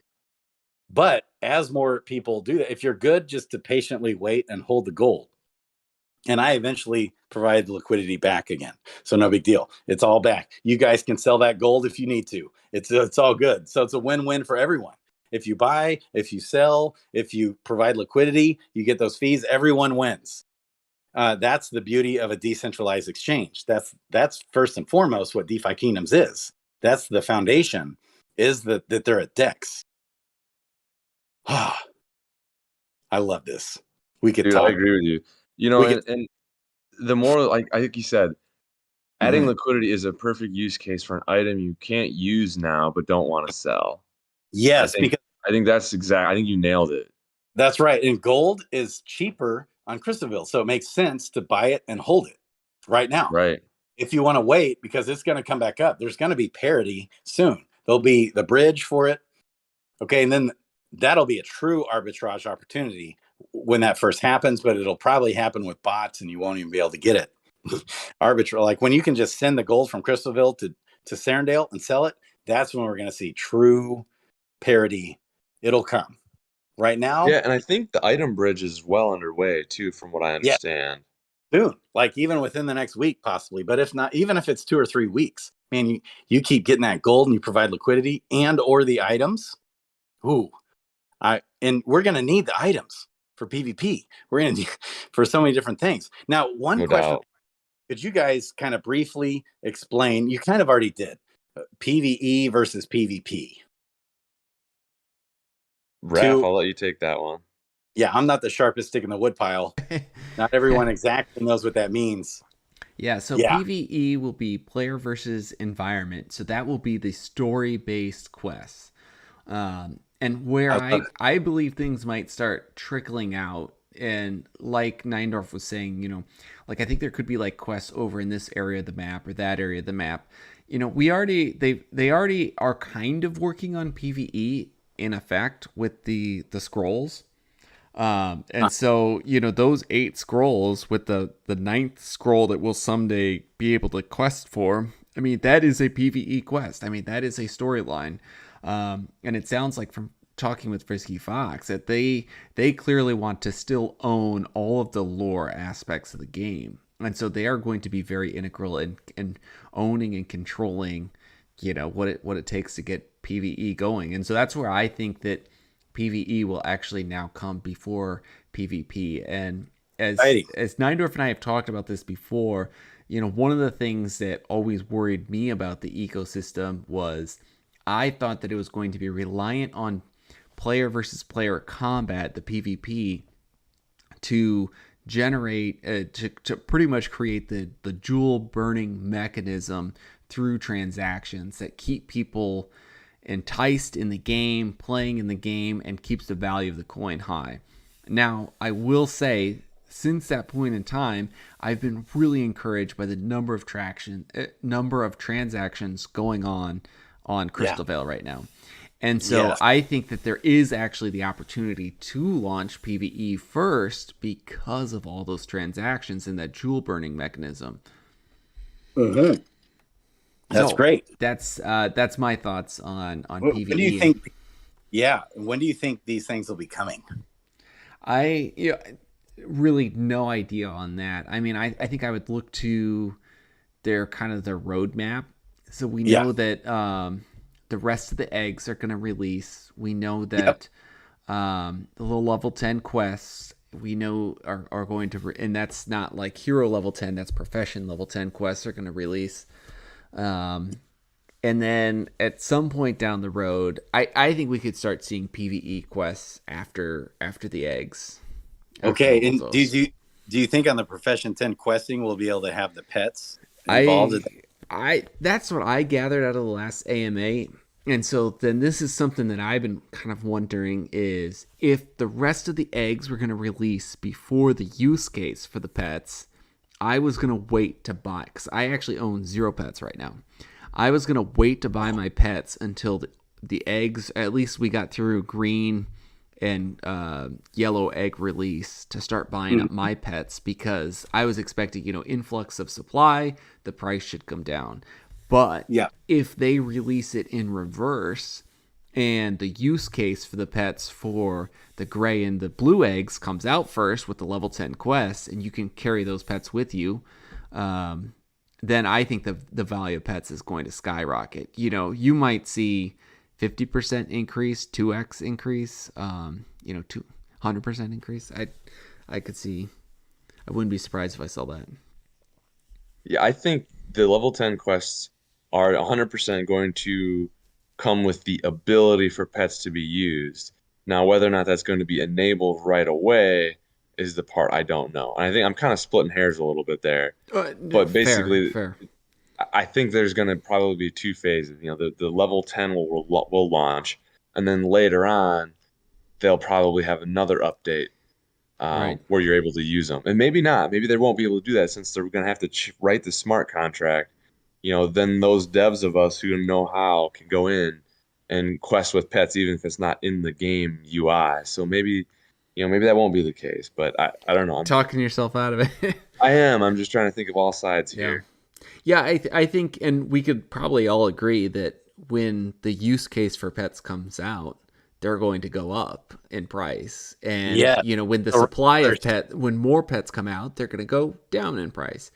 But as more people do that, if you're good just to patiently wait and hold the gold, and I eventually provide the liquidity back again. So no big deal. It's all back. You guys can sell that gold if you need to. It's all good. So it's a win-win for everyone. If you buy, if you sell, if you provide liquidity, you get those fees. Everyone wins. That's the beauty of a decentralized exchange. That's first and foremost what DeFi Kingdoms is. That's the foundation. Is that they're a DEX. I love this. We could Dude, talk. I agree with you. And the more, like I think you said, adding liquidity is a perfect use case for an item you can't use now but don't want to sell. Yes, because I think that's exact. I think you nailed it. that's right. And gold is cheaper on Crystalville, so it makes sense to buy it and hold it right now. Right. If you want to wait, because it's going to come back up, there's going to be parity soon. There'll be the bridge for it. Okay, and then that'll be a true arbitrage opportunity when that first happens, but it'll probably happen with bots and you won't even be able to get it. Arbitrage, like when you can just send the gold from Crystalville to Serendale and sell it, that's when we're going to see true parity. It'll come. Right now, Yeah, and I think the item bridge is well underway too, from what I understand. soon, like even within the next week, possibly. But if not, even if it's 2 or 3 weeks, man, you keep getting that gold and you provide liquidity and or the items. Ooh, and we're gonna need the items for PvP. We're gonna need for so many different things. Now, one No question doubt. could you guys kind of briefly explain? You kind of already did PvE versus PvP. Raph, I'll let you take that one. Yeah, I'm not the sharpest stick in the woodpile. Not everyone exactly knows what that means. Yeah, so PvE will be player versus environment. So that will be the story-based quests. And where I believe things might start trickling out, and like Neindorf was saying, you know, like I think there could be like quests over in this area of the map or that area of the map. You know, they already are kind of working on PvE in effect with the scrolls. And so, you know, those 8 scrolls with the 9th scroll that we'll someday be able to quest for, I mean, that is a PvE quest. I mean, that is a storyline. And it sounds like from talking with Frisky Fox that they clearly want to still own all of the lore aspects of the game. And so they are going to be very integral in owning and controlling, you know, what it takes to get PvE going. And so that's where I think that PvE will actually now come before PvP. And as Neindorf and I have talked about this before, you know, one of the things that always worried me about the ecosystem was I thought that it was going to be reliant on player versus player combat, the PvP, to generate to pretty much create the jewel burning mechanism through transactions that keep people enticed in the game, playing in the game, and keeps the value of the coin high. Now, I will say, since that point in time, I've been really encouraged by the number of transactions going on Crystal Vale right now. And so I think that there is actually the opportunity to launch PvE first because of all those transactions and that jewel burning mechanism. Mm-hmm. That's great. That's my thoughts on PvE. When do you think? Yeah, when do you think these things will be coming? Really no idea on that. I mean, I think I would look to their roadmap. So we know that the rest of the eggs are going to release. We know that the little level 10 quests we know are going to, and that's not like hero level 10, that's profession level 10 quests are going to release. And then at some point down the road, I think we could start seeing PvE quests after the eggs. Okay, and do you think on the profession 10 questing we'll be able to have the pets involved? That's what I gathered out of the last AMA. And so then this is something that I've been kind of wondering is if the rest of the eggs were going to release before the use case for the pets, I was going to wait to buy, because I actually own 0 pets right now. I was going to wait to buy my pets until the eggs, at least we got through green and yellow egg release to start buying up my pets, because I was expecting, influx of supply, the price should come down. But if they release it in reverse and the use case for the pets for the gray and the blue eggs comes out first with the level 10 quests, and you can carry those pets with you, then I think the value of pets is going to skyrocket. You might see 50% increase, 2x increase, 200% increase. I could see. I wouldn't be surprised if I saw that. Yeah, I think the level 10 quests are 100% going to come with the ability for pets to be used. Now, whether or not that's going to be enabled right away is the part I don't know. And I think I'm kind of splitting hairs a little bit there. But basically, fair. I think there's going to probably be 2 phases. The level 10 will launch, and then later on, they'll probably have another update where you're able to use them. And maybe not. Maybe they won't be able to do that since they're going to have to write the smart contract. Then those devs of us who know how can go in and quest with pets even if it's not in the game UI. So maybe that won't be the case. But I don't know. I'm talking yourself out of it. I am. I'm just trying to think of all sides here. Yeah, I think, and we could probably all agree that when the use case for pets comes out, they're going to go up in price. And, when the supply of when more pets come out, they're going to go down in price.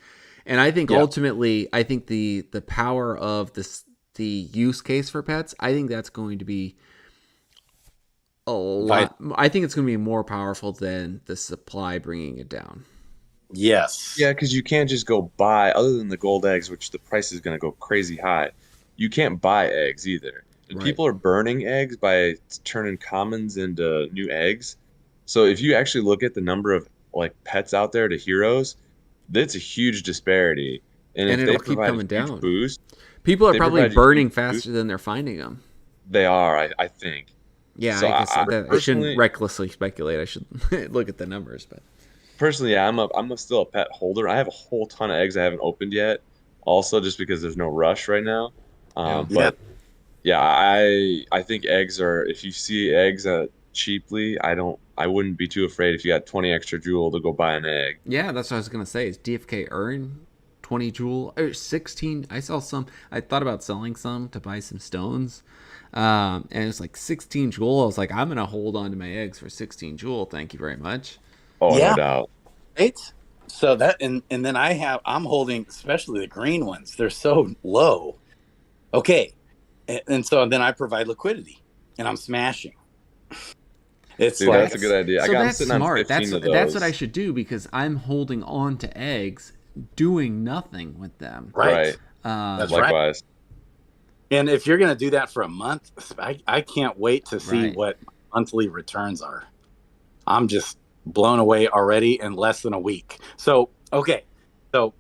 And I think ultimately, the power of the use case for pets, I think that's going to be a lot. I think it's going to be more powerful than the supply bringing it down. Yes. Yeah, because you can't just go buy, other than the gold eggs, which the price is going to go crazy high. You can't buy eggs either. And Right. people are burning eggs by turning commons into new eggs. So if you actually look at the number of like pets out there to heroes, that's a huge disparity. And And if they it'll keep provide a coming huge down. boost, People are they probably provide a huge burning boost. faster than they're finding them. They are, I think. Yeah, So I guess I that I shouldn't personally, recklessly speculate. I should look at the numbers, but yeah, still a pet holder. I have a whole ton of eggs I haven't opened yet. Also, just because there's no rush right now. yeah. Yeah. But yeah, I think eggs are. If you see eggs cheaply, I wouldn't be too afraid if you got 20 extra jewel to go buy an egg. Yeah, that's what I was gonna say. Is DFK earn 20 jewel or 16? I saw some. I thought about selling some to buy some stones, and it's like 16 jewel. I was like, I'm gonna hold on to my eggs for 16 jewel. Thank you very much. Oh, no Yeah. doubt. Right. So that and then I'm holding especially the green ones. They're so low. Okay. And so then I provide liquidity and I'm smashing. It's Dude, like that's a good idea. So I'm that's sitting on smart. 15 of That's what I those. should do because I'm holding on to eggs, doing nothing with them. right. Um, That's right. Likewise. And if you're going to do that for a month, I can't wait to see Right. what monthly returns are. I'm just blown away already in less than a week. So, okay. So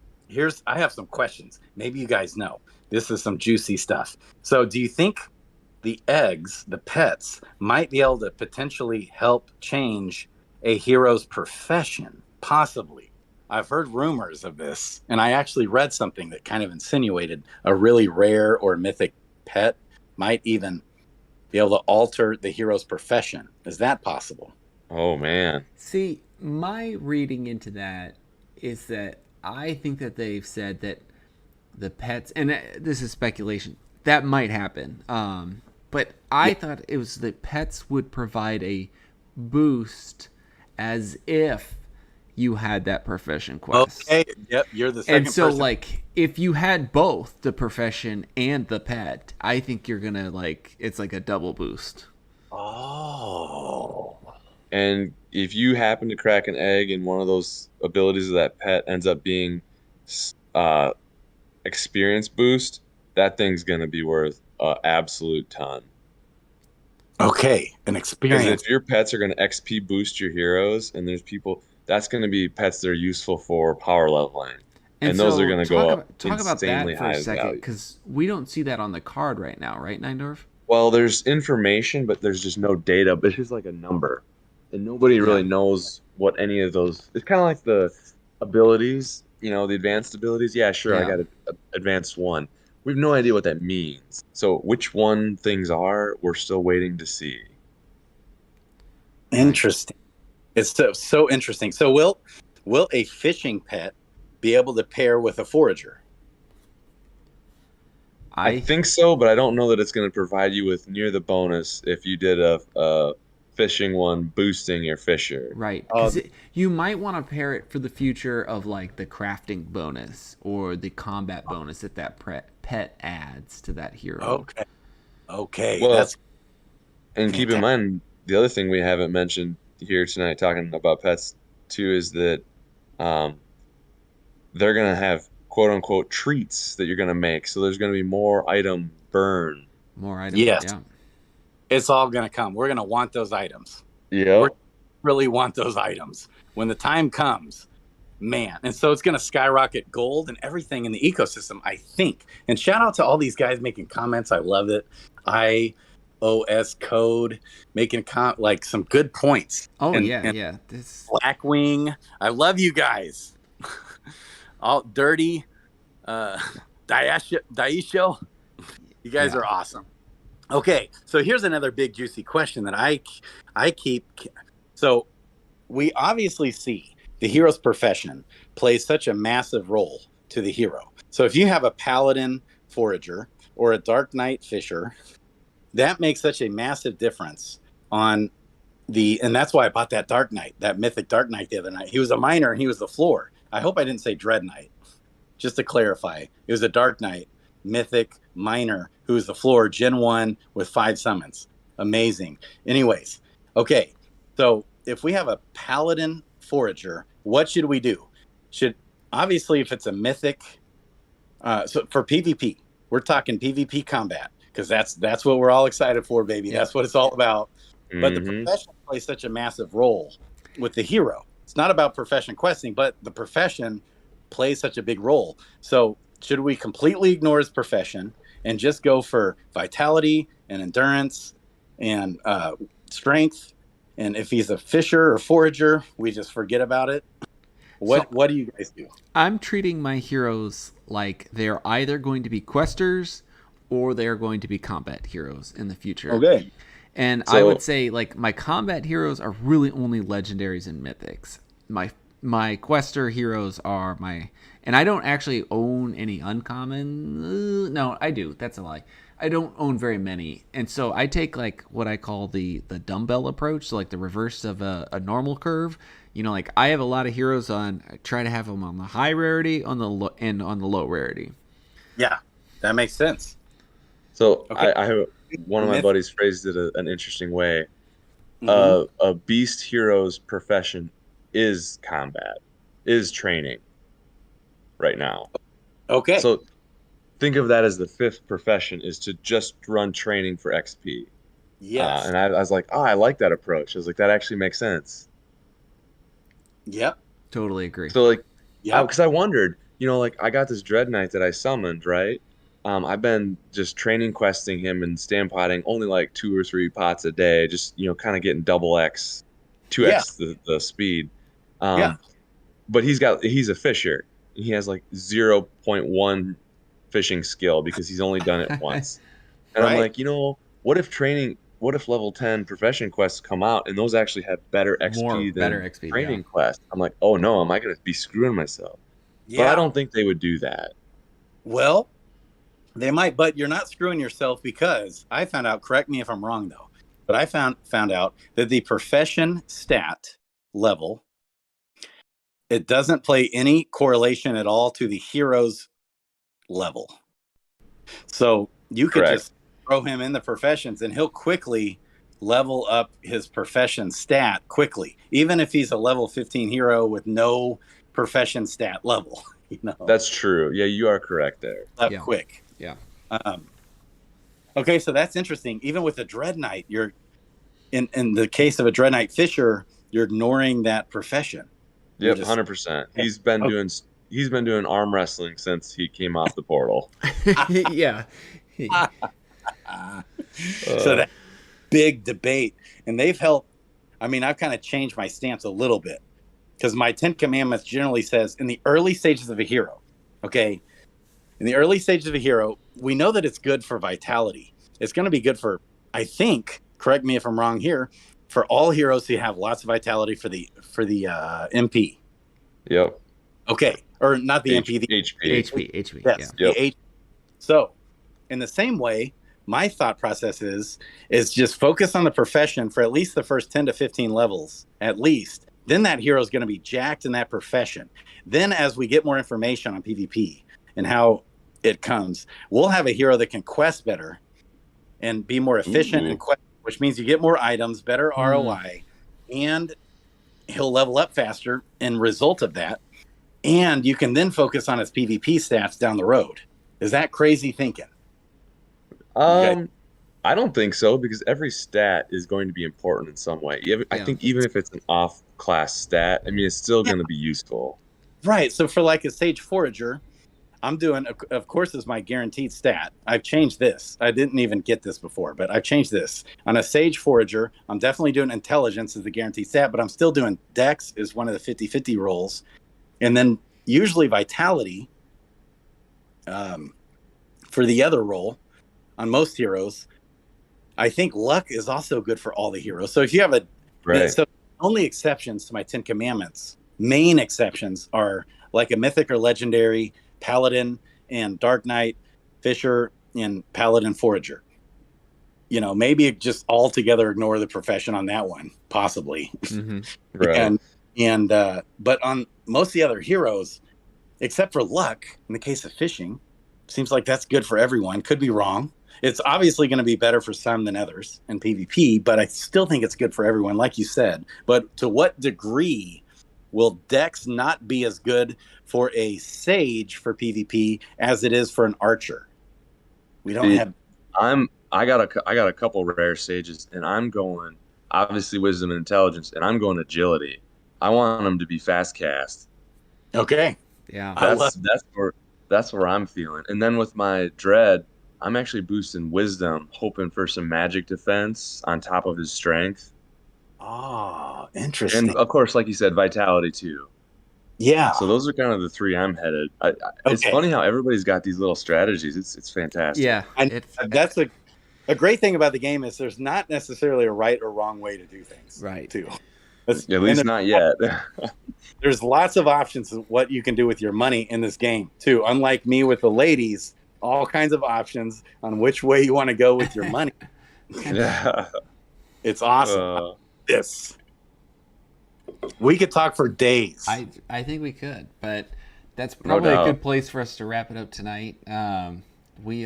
I have some questions. Maybe you guys know. This is some juicy stuff. So do you think the eggs, the pets, might be able to potentially help change a hero's profession? Possibly. I've heard rumors of this, and I actually read something that kind of insinuated a really rare or mythic pet might even be able to alter the hero's profession. Is that possible? Oh man. See, my reading into that is that I think that they've said that the pets, and this is speculation, that might happen. But I thought it was that pets would provide a boost as if you had that profession quest. Okay. Yep. You're the second And so, person. like, if you had both the profession and the pet, I think you're gonna like it's like a double boost. Oh. And if you happen to crack an egg and one of those abilities of that pet ends up being uh, experience boost, that thing's gonna be worth an absolute ton. Okay. An Because experience. if your pets are gonna XP boost your heroes, and there's people, that's gonna be pets that are useful for power leveling, and those are so gonna go up talk about insanely that for a high in second value. because we don't see that on the card right now, right, Neindorf? Well, there's information, but there's just no data. But it's just like a number, and nobody really knows what any of those. It's kind of like the abilities, the advanced abilities. Yeah, sure, I Yeah. got an advanced one. We have no idea what that means. So which one things are, we're still waiting to see. Interesting. It's so interesting. So will a fishing pet be able to pair with a forager? I think so, but I don't know that it's going to provide you with near the bonus if you did a fishing one boosting your fisher. Right, because you might want to pair it for the future of like the crafting bonus or the combat bonus that pet adds to that hero. Okay. Well, and keep in mind, the other thing we haven't mentioned here tonight, talking about pets too, is that they're going to have quote unquote treats that you're going to make. So there's going to be more item burn. More items. Yes. Yeah. It's all going to come. We're going to want those items. Yeah. We really want those items when the time comes, man. And so it's going to skyrocket gold and everything in the ecosystem, I think. And shout out to all these guys making comments. I love it. iOS code making like some good poisho. Oh, and yeah. This Blackwing. I love you guys. All dirty. Daisho. You guys are awesome. Okay, so here's another big juicy question that I keep. So we obviously see the hero's profession plays such a massive role to the hero. So if you have a paladin forager or a dark knight fisher, that makes such a massive difference on and that's why I bought that mythic dark knight the other night. He was a miner and he was the floor. I hope I didn't say dread knight. Just to clarify, it was a dark knight, mythic miner who's the floor, Gen 1 with 5 summons. Amazing. Anyways, okay. So if we have a paladin forager, what should we do? should obviously, if it's a mythic, so for PvP, we're talking PvP combat, because that's what we're all excited for, baby. Yeah. That's what it's all about. But the Mhm. profession plays such a massive role with the hero. It's not about profession questing, but the profession plays such a big role. So should we completely ignore his profession and just go for vitality and endurance and strength? And if he's a fisher or forager, we just forget about it. What do you guys do? I'm treating my heroes like they're either going to be questers or they're going to be combat heroes in the future. Okay. And So- I would say like my combat heroes are really only legendaries and mythics. My quester heroes are and I don't actually own any uncommon. No, I do. That's a lie. I don't own very many. And so I take like what I call the dumbbell approach, so like the reverse of a normal curve. Like I have a lot of heroes I try to have them on the high rarity and on the low rarity. Yeah, that makes sense. So Okay. I have one of my Myth- buddies phrased it an interesting way. Mhm. A beast hero's profession is combat, is training right now. Okay. So think of that as the fifth profession is to just run training for XP. yes. And I was like, oh, I like that approach. I was like, that actually makes sense. Yep. Totally agree. So like, Yep. because I wondered, like I got this Dread Knight that I summoned, right? I've been just training questing him and stand potting only like 2 or 3 pots a day, just kind of getting double X, 2x the speed. Yeah. But he's a fisher. He has like 0.1 fishing skill because he's only done it once. And I'm Right. like, what if level 10 profession quests come out and those actually have better XP than better XP, training yeah. quests? I'm like, oh no, am I going to be screwing myself? Yeah. But I don't think they would do that. Well, they might, but you're not screwing yourself, because I found out, correct me if I'm wrong though, but I found out that the profession stat level, it doesn't play any correlation at all to the hero's level. So you could Correct. just throw him in the professions and he'll quickly level up his profession stat quickly, even if he's a level 15 hero with no profession stat level. That's true. Yeah, you are correct there. Up Yeah. quick. Yeah. Okay, so that's interesting. Even with a Dread Knight, you're in the case of a Dread Knight Fisher, you're ignoring that profession. Yep, just- 100%. He's been doing arm wrestling since he came off the portal. Yeah. So that big debate, and they've helped. I mean, I've kind of changed my stance a little bit, because my 10 commandments generally says in the early stages of a hero, okay, in the early stages of a hero, we know that it's good for vitality. It's going to be good for, I think, correct me if I'm wrong here, for all heroes who have lots of vitality for the MP. Yep. Okay, or not the MP, the HP. HP. yes, Yeah. Yep. the H. So, in the same way, my thought process is just focus on the profession for at least the first 10 to 15 levels, at least. Then that hero is going to be jacked in that profession. Then, as we get more information on PvP and how it comes, we'll have a hero that can quest better and be more efficient, and quest, which means you get more items, better ROI, and he'll level up faster in result of that. And you can then focus on his PvP stats down the road. Is that crazy thinking? I don't think so, because every stat is going to be important in some way. I think even if it's an off-class stat, I mean, it's still going to be useful. Right. So for like a Sage Forager, I'm doing, of course, is my guaranteed stat. I've changed this. I didn't even get this before, but I've changed this. On a Sage Forager, I'm definitely doing Intelligence as the guaranteed stat, but I'm still doing Dex is one of the 50-50 rolls. And then usually Vitality for the other role on most heroes. I think Luck is also good for all the heroes. So if you have so only exceptions to my 10 commandments, main exceptions are like a mythic or legendary, Paladin and Dark Knight, Fisher and Paladin Forager. Maybe just altogether ignore the profession on that one, possibly. Mm-hmm. Right. But on most of the other heroes, except for Luck, in the case of fishing, seems like that's good for everyone. Could be wrong. It's obviously going to be better for some than others in PvP, but I still think it's good for everyone, like you said. But to what degree will Dex not be as good for a sage for PvP as it is for an archer? We don't have. I got a couple rare sages, and I'm going obviously wisdom and intelligence, and I'm going agility. I want them to be fast cast. Okay. Yeah. That's where I'm feeling. And then with my dread, I'm actually boosting wisdom, hoping for some magic defense on top of his strength. Oh, interesting. And of course, like you said, vitality too. Yeah. So those are kind of the three I'm headed. It's funny how everybody's got these little strategies. It's fantastic. Yeah. That's a great thing about the game is there's not necessarily a right or wrong way to do things. Right. Too. At least not yet. There's lots of options of what you can do with your money in this game too. Unlike me with the ladies, all kinds of options on which way you want to go with your money. Yeah. It's awesome. We could talk for days. I think we could, but that's probably a good place for us to wrap it up tonight. We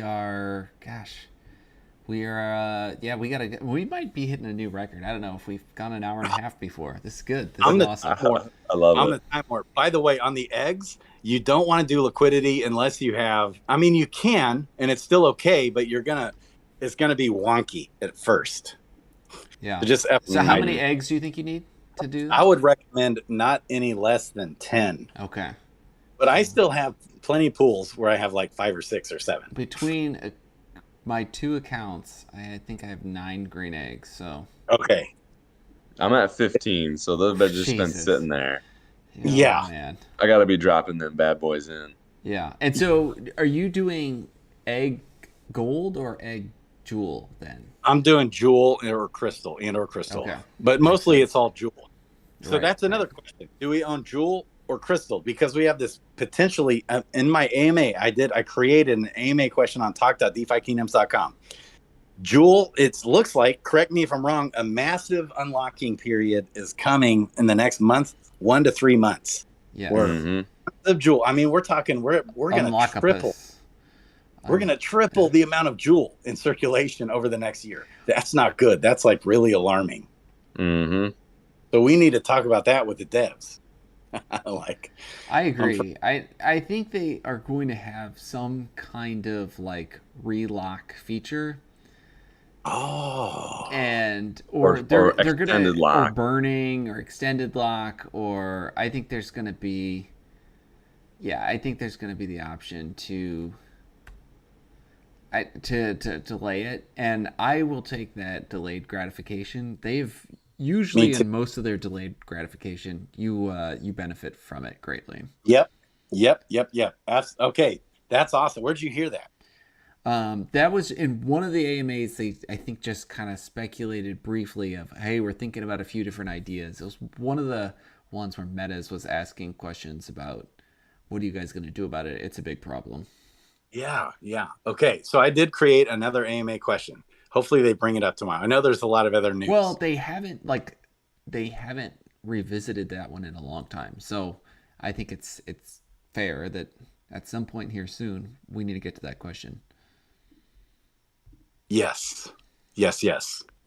might be hitting a new record. I don't know if we've gone an hour and a half before. This is good. This is awesome. I love it. I'm the time warp. By the way, on the eggs, you don't want to do liquidity unless you have. I mean, you can, and it's still okay, but it's gonna be wonky at first. Yeah. So how many eggs do you think you need to do? I would recommend not any less than 10. Okay. But I still have plenty of pools where I have like 5 or 6 or 7. Between my 2 accounts, I think I have 9 green eggs. So okay. I'm at 15, so those have just been sitting there. Yeah. Man. I got to be dropping them bad boys in. Yeah. And so are you doing egg gold or egg jewel then? I'm doing jewel or crystal. Okay. But mostly it's all jewel. So Right. that's another question. Do we own jewel or crystal? Because we have this potentially in my AMA, I created an AMA question on talk.defykingdoms.com. Jewel, it looks like, correct me if I'm wrong, a massive unlocking period is coming in the next month, 1 to 3 months. Yeah. Of jewel. I mean, we're talking we're going to triple. We're going to triple the amount of jewel in circulation over the next year. That's not good. That's like really alarming. Mm-hmm. So we need to talk about that with the devs. I agree. I think they are going to have some kind of like relock feature. Oh. And or they're extended gonna lock. or burning or extended lock, or I think there's gonna be the option to delay it, and I will take that delayed gratification. They've usually in most of their delayed gratification, you benefit from it greatly. Yep. Okay, that's awesome. Where'd you hear that? That was in one of the AMAs. They, I think, just kind of speculated briefly of, hey, we're thinking about a few different ideas. It was one of the ones where Metas was asking questions about, what are you guys going to do about it? It's a big problem. Yeah. Okay, so I did create another AMA question. Hopefully they bring it up tomorrow. I know there's a lot of other news. Well, they haven't revisited that one in a long time. So I think it's fair that at some point here soon we need to get to that question. Yes.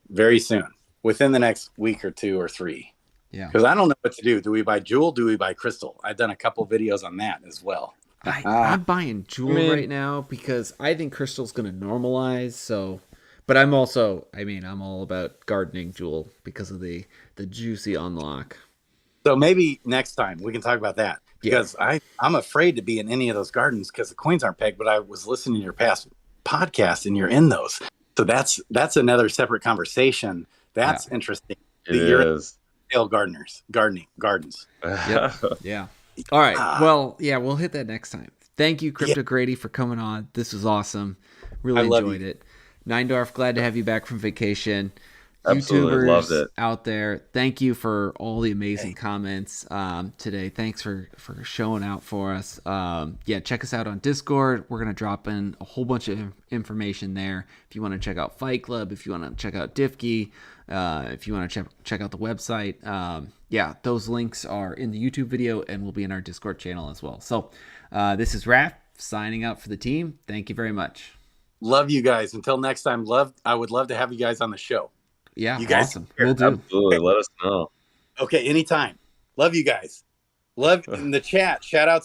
Very soon, within the next week or 2 or 3. Yeah. Because I don't know what to do. Do we buy jewel? Do we buy crystal? I've done a couple videos on that as well. I'm buying jewel right now because I think crystal's going to normalize. So, but I'm also, I'm all about gardening jewel because of the juicy unlock. So maybe next time we can talk about that, because I'm afraid to be in any of those gardens because the coins aren't pegged. But I was listening to your past podcast and you're in those. So that's another separate conversation. That's interesting. It is. Gardens. Yep. Yeah. All right. Well, yeah, we'll hit that next time. Thank you, CryptoGrady, for coming on. This was awesome. Really enjoyed it. Neindorf, glad to have you back from vacation. Absolutely YouTubers loved it. out there, thank you for all the amazing comments today. Thanks for showing out for us. Check us out on Discord. We're going to drop in a whole bunch of information there. If you want to check out Fight Club, if you want to check out Diffkey, if you want to check out the website, those links are in the YouTube video and will be in our Discord channel as well. So this is Raph signing out for the team. Thank you very much. Love you guys. Until next time, I would love to have you guys on the show. Yeah, you guys awesome. We'll do. Absolutely. Let us know. Okay, anytime. Love you guys. Love in the chat. Shout out to